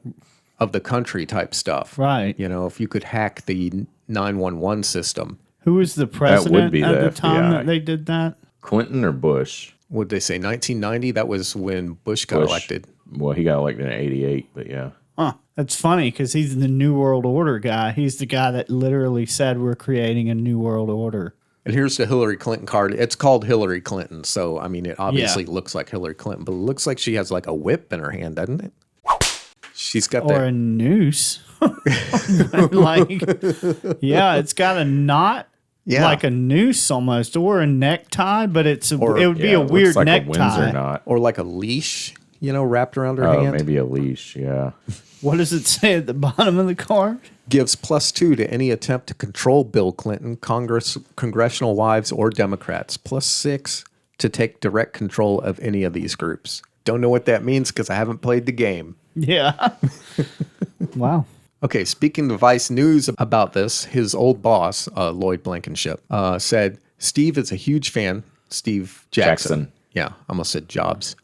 country type stuff. Right. If you could hack the 911 system. Who was the president be at the the time FBI. that they did that? Clinton or Bush? Would they say 1990? That was when Bush got elected. Well, he got elected in 88, but yeah. Huh. That's funny because he's the New World Order guy. He's the guy that literally said we're creating a New World Order. And here's the Hillary Clinton card. It's called Hillary Clinton. So, I mean, it obviously looks like Hillary Clinton, but it looks like she has like a whip in her hand, doesn't it? She's got Or a noose. It's got a knot. Yeah. Like a noose almost, or a necktie, but it would be a it weird looks like necktie. a Windsor knot. or like a leash, wrapped around her Oh, hand. maybe a leash, yeah. What does it say at the bottom of the card? Gives +2 to any attempt to control Bill Clinton, congressional wives, or Democrats. +6 to take direct control of any of these groups. Don't know what that means because I haven't played the game. Yeah. Wow. Okay, speaking to Vice News about this, his old boss, Lloyd Blankenship, said, Steve is a huge fan. Steve Jackson. Yeah, I almost said Jobs.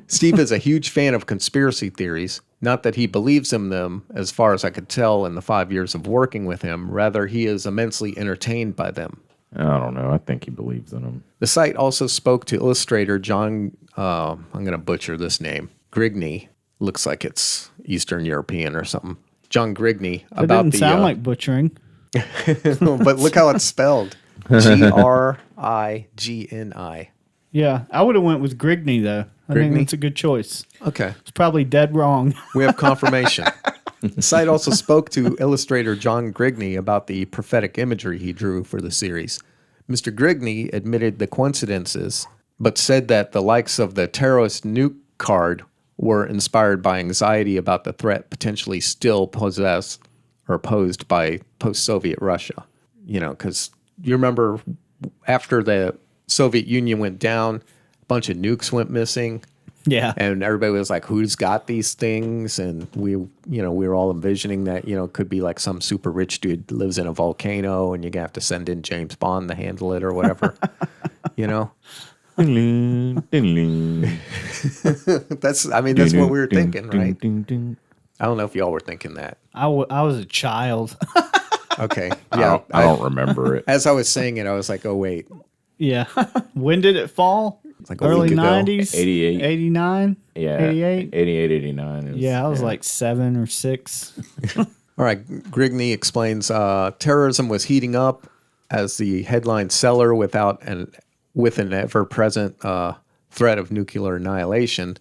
Steve is a huge fan of conspiracy theories. Not that he believes in them, as far as I could tell in the 5 years of working with him. Rather, he is immensely entertained by them. I don't know. I think he believes in them. The site also spoke to illustrator John, I'm going to butcher this name, Grigney. Looks like it's Eastern European or something. John Grigney. That didn't sound like butchering. But look how it's spelled. Grigni. Yeah, I would have went with Grigney, though. I think Grigney? that's a good choice. Okay. It's probably dead wrong. We have confirmation. The site also spoke to illustrator John Grigney about the prophetic imagery he drew for the series. Mr. Grigney admitted the coincidences, but said that the likes of the terrorist nuke card were inspired by anxiety about the threat potentially still possessed or posed by post-Soviet Russia. You know, because you remember after the Soviet Union went down, a bunch of nukes went missing. Yeah. And everybody was like, who's got these things? And we were all envisioning that, it could be like some super rich dude lives in a volcano and you're going to have to send in James Bond to handle it or whatever, That's what we were thinking, right? I don't know if y'all were thinking that. I was a child. Okay. Yeah. I don't remember it. As I was saying it, I was like, oh, wait. Yeah. When did it fall? It's like a Early week ago. 90s? 88. 89? Yeah. 88? 88, 89. Yeah, I was like 7 or 6. All right. Grigney explains terrorism was heating up as the headline seller with an ever-present threat of nuclear annihilation.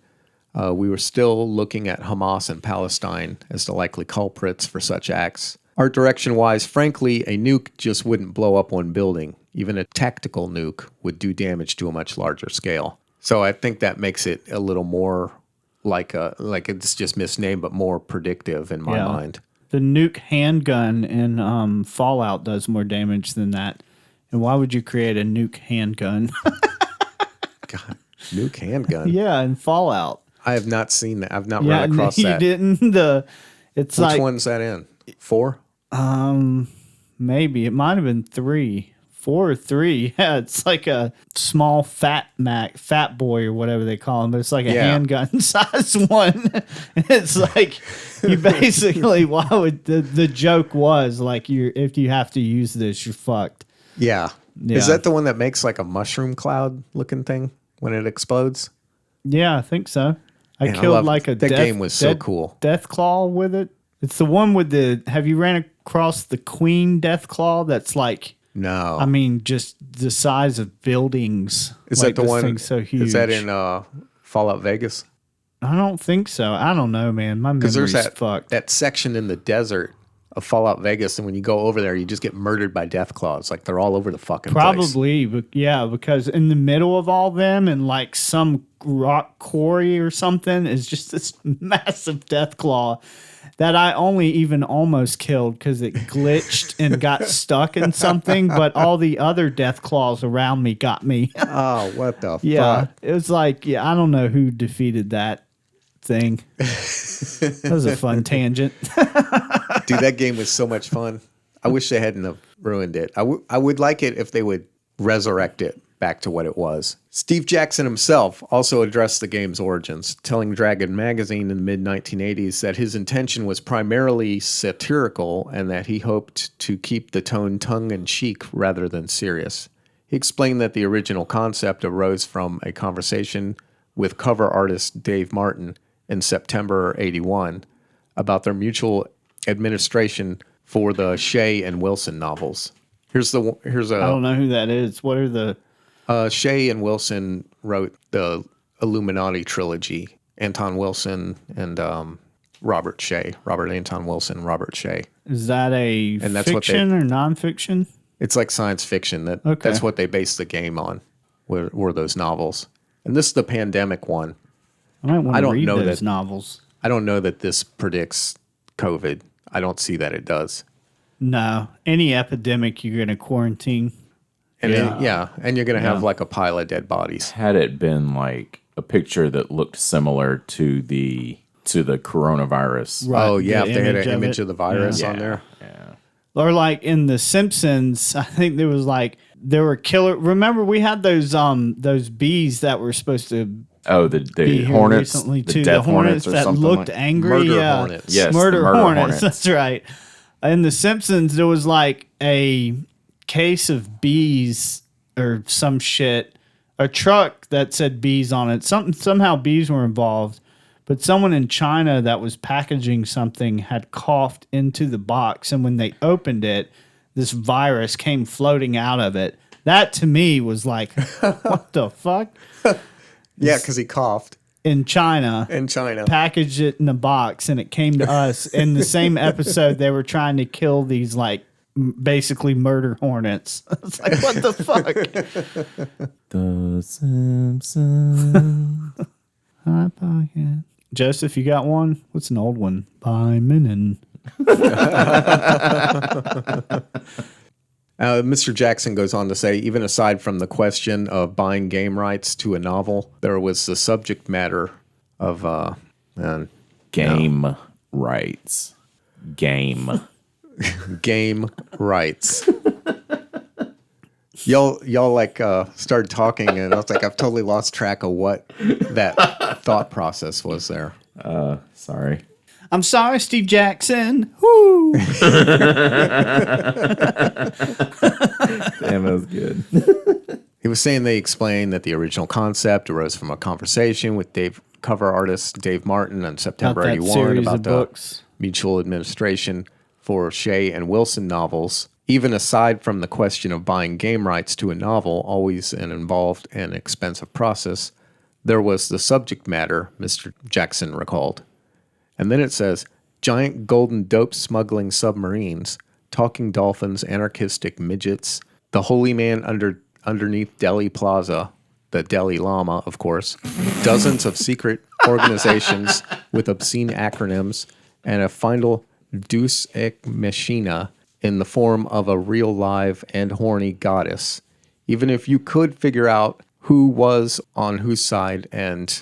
We were still looking at Hamas and Palestine as the likely culprits for such acts. Art direction-wise, frankly, a nuke just wouldn't blow up one building. Even a tactical nuke would do damage to a much larger scale. So I think that makes it a little more like it's just misnamed, but more predictive in my mind. The nuke handgun in Fallout does more damage than that. And why would you create a nuke handgun? God, nuke handgun. Yeah, in Fallout. I have not seen that. I've not run across you that. didn't. Which one's that in? 4? Maybe it might have been 3, 4 or 3. Yeah, it's like a small fat boy or whatever they call him, but it's like a handgun size one. It's like you basically. Why would the joke was like if you have to use this, you're fucked. Yeah. Yeah. Is that the one that makes like a mushroom cloud looking thing when it explodes? Yeah, I think so. Man, killed like a that game was so cool. Death Claw with it. It's the one with have you ran across the Queen Death Claw that's like, no. I mean, just the size of buildings. Is like, that the one? Thing's so huge. Is that in Fallout Vegas? I don't think so. I don't know, man. My memory's fucked. That section in the desert of Fallout Vegas, and when you go over there, you just get murdered by death claws. Like they're all over the fucking place. Probably, but yeah, because in the middle of all them and like some rock quarry or something is just this massive death claw that I only even almost killed because it glitched and got stuck in something, but all the other death claws around me got me. Oh, what the Yeah, fuck? it was like, I don't know who defeated that thing. That was a fun tangent. Dude, that game was so much fun. I wish they hadn't have ruined it. I would like it if they would resurrect it back to what it was. Steve Jackson himself also addressed the game's origins, telling Dragon magazine in the mid-1980s that his intention was primarily satirical and that he hoped to keep the tone tongue-in-cheek rather than serious. He explained that the original concept arose from a conversation with cover artist Dave Martin in September '81 about their mutual administration for the Shea and Wilson novels. Here's a I don't know who that is. What are the... Shea and Wilson wrote the Illuminati trilogy. Anton Wilson and Robert Anton Wilson, Robert Shea. Is that that's fiction or nonfiction? It's like science fiction. That's what they based the game on, were those novels. And this is the pandemic one. I might want to read those novels. I don't know that this predicts COVID. I don't see that it does. No. Any epidemic, you're going to quarantine. And and you're going to have like a pile of dead bodies. Had it been like a picture that looked similar to the coronavirus. Right, oh, yeah, the if they had an image image of the virus on there. Yeah. Or like in The Simpsons, I think there were killer. Remember we had those bees that were supposed to Oh, the be here hornets, recently the too. death The hornets or that something looked like. angry. Murder hornets. Yes, murder the murder hornets. hornets. That's right. In The Simpsons, there was like a case of bees or some shit, a truck that said bees on it. Somehow bees were involved, but someone in China that was packaging something had coughed into the box, and when they opened it, this virus came floating out of it. That to me was like, what the fuck? Yeah, because he coughed. In China. Packaged it in a box, and it came to us. In the same episode, they were trying to kill these like basically murder hornets. It's like, what the fuck? The Simpsons. Hi, Pocket. Joseph, you got one? What's an old one? By Minin. Mr. Jackson goes on to say, even aside from the question of buying game rights to a novel, there was the subject matter of Game rights. Game rights. Y'all like started talking, and I was like, I've totally lost track of what that thought process was there. Sorry. I'm sorry, Steve Jackson. Woo! Damn, that was good. He was saying they explained that the original concept arose from a conversation with cover artist Dave Martin on September About that 81 series about of the books. mutual administration for Shea and Wilson novels. Even aside from the question of buying game rights to a novel, always an involved and expensive process, there was the subject matter, Mr. Jackson recalled. And then it says, giant golden dope smuggling submarines, talking dolphins, anarchistic midgets, the holy man underneath Delhi Plaza, the Delhi Lama, of course, dozens of secret organizations with obscene acronyms, and a final deus ex machina in the form of a real live and horny goddess. Even if you could figure out who was on whose side, and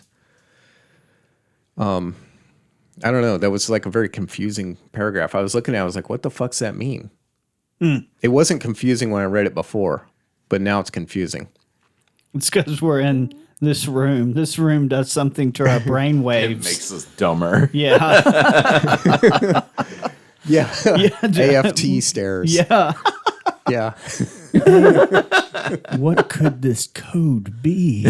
I don't know, that was like a very confusing paragraph. I was looking at it, I was like, what the fuck's that mean? It wasn't confusing when I read it before, but now it's confusing. It's because we're in this room. This room does something to our brain It waves. makes us dumber. Yeah. Yeah. Yeah. AFT stairs. Yeah. Yeah. What could this code be?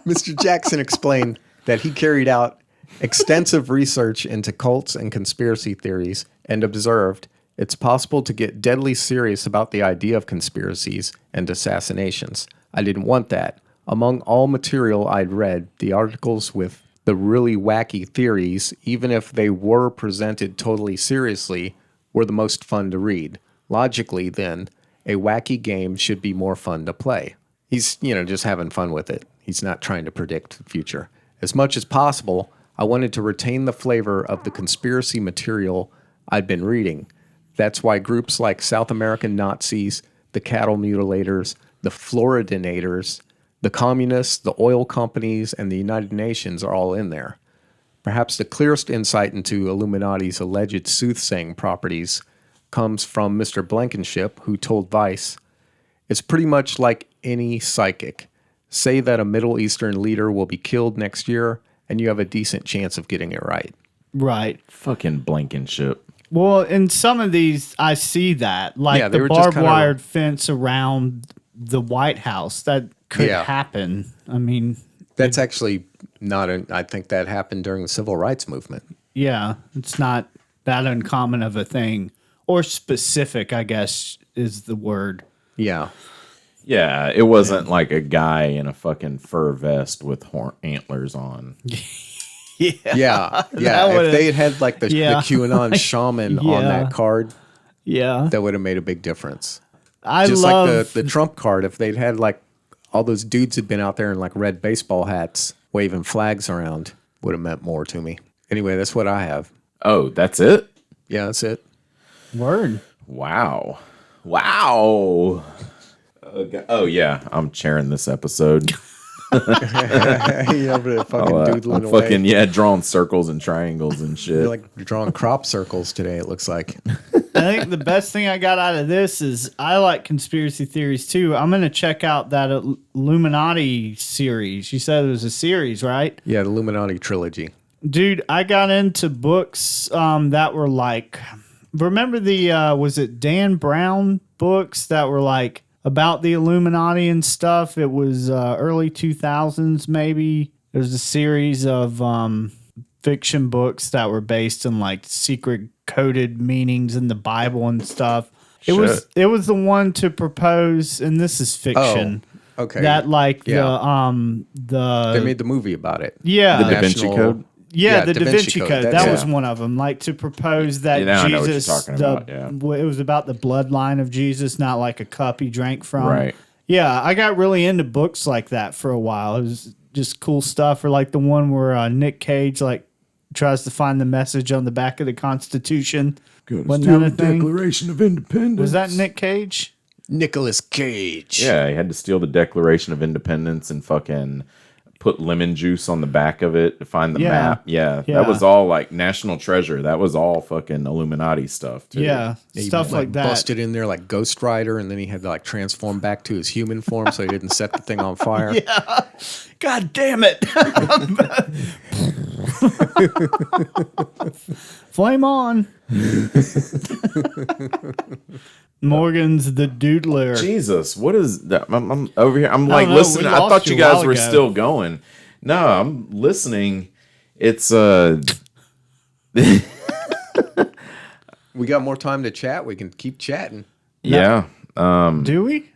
Mr. Jackson explained that he carried out extensive research into cults and conspiracy theories and observed it's possible to get deadly serious about the idea of conspiracies and assassinations. I didn't want that. Among all material I'd read, the articles with the really wacky theories, even if they were presented totally seriously, were the most fun to read. Logically, then, a wacky game should be more fun to play. He's, just having fun with it. He's not trying to predict the future. As much as possible, I wanted to retain the flavor of the conspiracy material I'd been reading. That's why groups like South American Nazis, the cattle mutilators, the Floridinators, the communists, the oil companies, and the United Nations are all in there. Perhaps the clearest insight into Illuminati's alleged soothsaying properties comes from Mr. Blankenship, who told Vice, "It's pretty much like any psychic. Say that a Middle Eastern leader will be killed next year, and you have a decent chance of getting it right." Right. Fucking Blankenship. Well, in some of these, I see that. Like Yeah, they the were just barbed kinda- wired fence around the White House. That could Yeah. happen. I mean, That's actually not I think that happened during the Civil Rights Movement. yeah, it's not that uncommon of a thing. Or specific, I guess, is the word. Yeah. Yeah, it wasn't like a guy in a fucking fur vest with antlers on. Yeah. Yeah. That Yeah. If would've- they had had like the Yeah. QAnon shaman on Yeah. that card, Yeah. that would have made a big difference. I Just love like the Trump card, if they'd had like all those dudes had been out there in like red baseball hats waving flags around, would have meant more to me. Anyway, that's what I have. Oh, that's it? Yeah, that's it. word. Wow. Wow. Oh, yeah. I'm chairing this episode. Yeah, but fucking doodling I'm away. fucking, drawing circles and triangles and shit. You're like drawing crop circles today, it looks like. I think the best thing I got out of this is I like conspiracy theories too. I'm going to check out that Illuminati series. You said it was a series, right? Yeah, the Illuminati trilogy. Dude, I got into books that were like, remember the, was it Dan Brown books that were like about the Illuminati and stuff? It was early 2000s maybe. It was a series of fiction books that were based in like secret coded meanings in the Bible and stuff. It was the one to propose, and this is fiction. Oh, okay. That like Yeah. the They made the movie about it. yeah. The Da Vinci National- Code? Yeah, the Da Vinci Code. That's That it. was one of them. Like to propose that Yeah, now I know what you're Jesus, talking about, yeah. it was about the bloodline of Jesus, not like a cup he drank from. Right. Yeah, I got really into books like that for a while. It was just cool stuff. Or like the one where Nick Cage like tries to find the message on the back of the Constitution. Wasn't that a thing? Declaration of Independence. Was that Nick Cage? Nicolas Cage. Yeah, he had to steal the Declaration of Independence and fucking put lemon juice on the back of it to find the Yeah. map. Yeah, Yeah. that was all like National Treasure. That was all fucking Illuminati stuff, too. Yeah, He, stuff like that. Busted in there like Ghost Rider, and then he had to like transform back to his human form so he didn't set the thing on fire. God damn it. Flame on. Morgan's the Doodler. Jesus, what is that? I'm over here. I'm like know, we listening. I lost thought you you a guys while were ago. still going. No, I'm listening. It's We got more time to chat. We can keep chatting. yeah. Do we?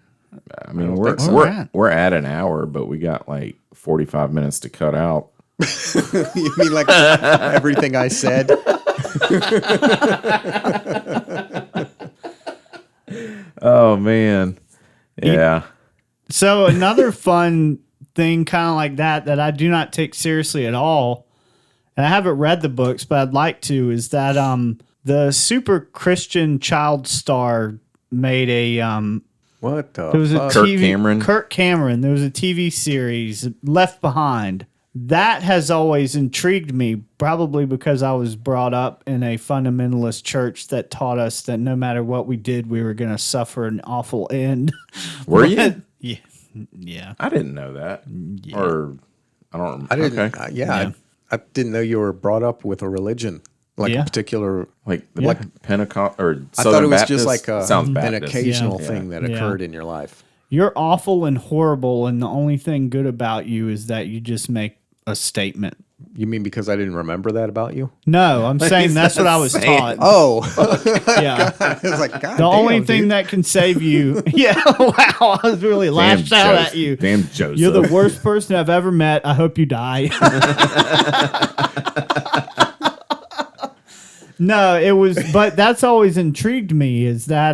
I mean, we're so. We're we're at an hour, but we got like 45 minutes to cut out. You mean like everything I said? Oh man, yeah. So another fun thing kind of like that I do not take seriously at all, and I haven't read the books, but I'd like to, is that the super Christian child star made a What the there was a fuck? Kirk TV Cameron? Kirk Cameron. There was a TV series, Left Behind. That has always intrigued me, probably because I was brought up in a fundamentalist church that taught us that no matter what we did, we were going to suffer an awful end. Were you? Yeah. Yeah. I didn't know that. Or I don't. I didn't. Okay. I didn't know you were brought up with a religion, like Yeah. a particular. Like Yeah. Pentecost or I Southern thought it was Baptist? just like Sounds an Baptist. occasional Yeah. thing that Yeah. occurred in your life. You're awful and horrible, and the only thing good about you is that you just make a statement. You mean because I didn't remember that about you? No, I'm saying that's what I was saying? taught. Oh, Yeah. I was like, God, The only thing that can save you. Yeah, wow. I was really lashed out at you. Damn Joseph. You're the worst person I've ever met. I hope you die. No, it was, but that's always intrigued me is that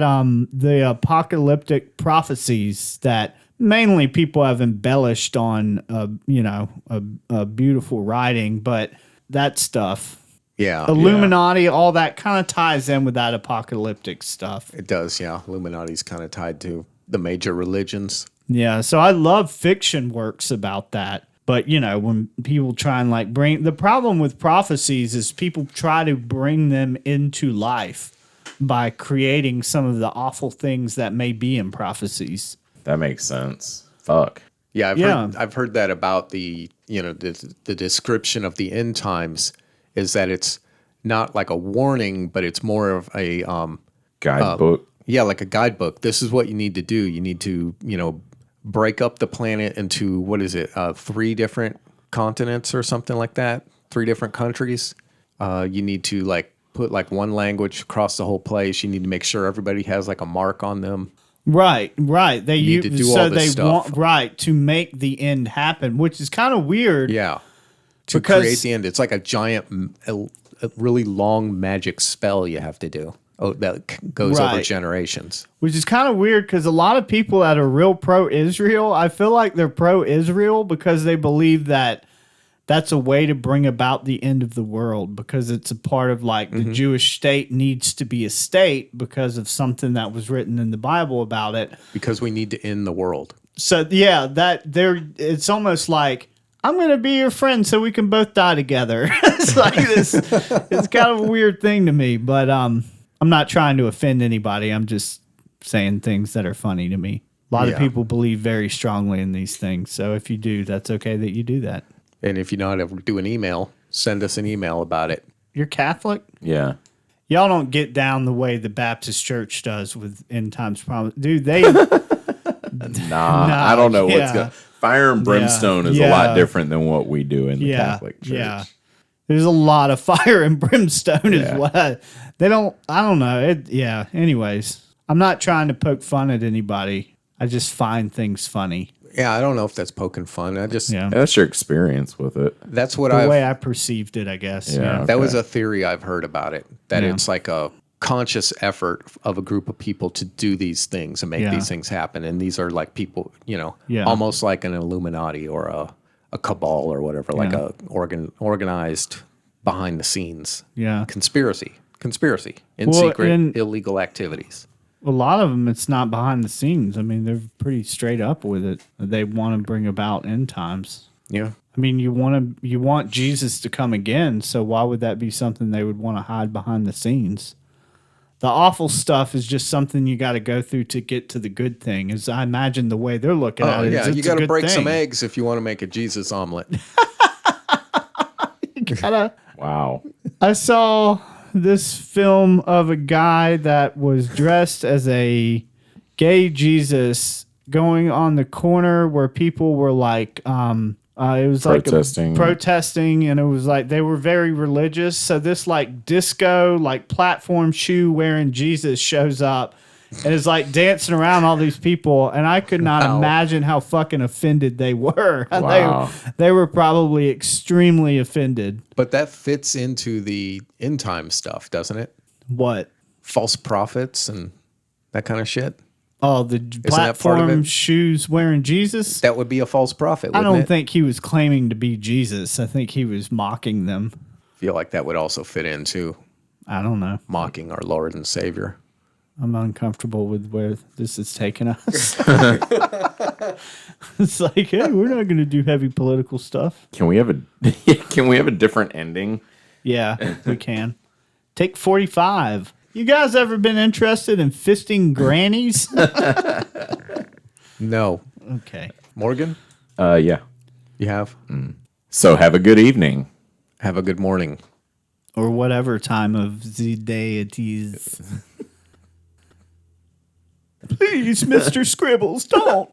the apocalyptic prophecies that mainly people have embellished on, a beautiful writing, but that stuff, Yeah, Illuminati, all that kind of ties in with that apocalyptic stuff. it does. Yeah, Illuminati's kind of tied to the major religions. Yeah, so I love fiction works about that. But, when people try and like bring the problem with prophecies is people try to bring them into life by creating some of the awful things that may be in prophecies. That makes sense. Fuck. Yeah, Yeah. I've heard that about the description of the end times is that it's not like a warning, but it's more of a Guidebook. like a guidebook. This is what you need to do. You need to break up the planet into 3 different continents or something like that. 3 different countries. You need to like put like one language across the whole place. You need to make sure everybody has like a mark on them. Right. They need to do so all this they stuff. want to make the end happen, which is kind of weird. Yeah. To Because- create the end. It's like a giant, a really long magic spell you have to do. Oh, that goes over Right. generations. Which is kind of weird because a lot of people that are real pro-Israel, I feel like they're pro-Israel because they believe that that's a way to bring about the end of the world because it's a part of like the Jewish state needs to be a state because of something that was written in the Bible about it. Because we need to end the world. So yeah, it's almost like I'm going to be your friend so we can both die together. It's like this. It's kind of a weird thing to me, but I'm not trying to offend anybody. I'm just saying things that are funny to me. A lot of Yeah. people believe very strongly in these things. So if you do, that's okay that you do that. And if you know how to do an email, send us an email about it. You're Catholic? Yeah. Y'all don't get down the way the Baptist church does with end times promise. Dude, they I don't know what's yeah. going. Fire and brimstone is a Yeah. lot different than what we do in the yeah, Catholic Church. yeah. There's a lot of fire and brimstone Yeah. as well. I don't know. Anyways, I'm not trying to poke fun at anybody. I just find things funny. Yeah, I don't know if that's poking fun. Yeah. That's your experience with it. That's what The way I perceived it, I guess. Yeah. Yeah. That was a theory I've heard about it, that Yeah. it's like a conscious effort of a group of people to do these things and make Yeah. these things happen. And these are like people, Yeah. almost like an Illuminati or a cabal or whatever, like Yeah. a organized behind the scenes Yeah. conspiracy in Well, secret and- illegal activities. A lot of them, it's not behind the scenes. I mean, they're pretty straight up with it. They want to bring about end times. Yeah. I mean, you want Jesus to come again, so why would that be something they would want to hide behind the scenes? The awful stuff is just something you got to go through to get to the good thing. Is I imagine the way they're looking at it. Yeah, is you it's a got to good break some thing. eggs if you want to make a Jesus omelet. Wow. I saw this film of a guy that was dressed as a gay Jesus going on the corner where people were like, it was Protesting. like protesting, and it was like they were very religious. So this like disco, like platform shoe wearing Jesus shows up and is like dancing around all these people, and I could not imagine how fucking offended they were. Wow. They were probably extremely offended. But that fits into the end time stuff, doesn't it? What? False prophets and that kind of shit. Oh, the that part of platform it? shoes wearing Jesus? That would be a false prophet, I wouldn't don't it? think he was claiming to be Jesus. I think he was mocking them. Feel like that would also fit into I don't know. mocking our Lord and Savior. I'm uncomfortable with where this is taking us. It's like, hey, we're not going to do heavy political stuff. Can we have a different ending? Yeah, we can. Take 45. You guys ever been interested in fisting grannies? No. Okay. Morgan, Yeah. you have? So have a good evening. Have a good morning. Or whatever time of the day it is. Please, Mr. Scribbles, don't.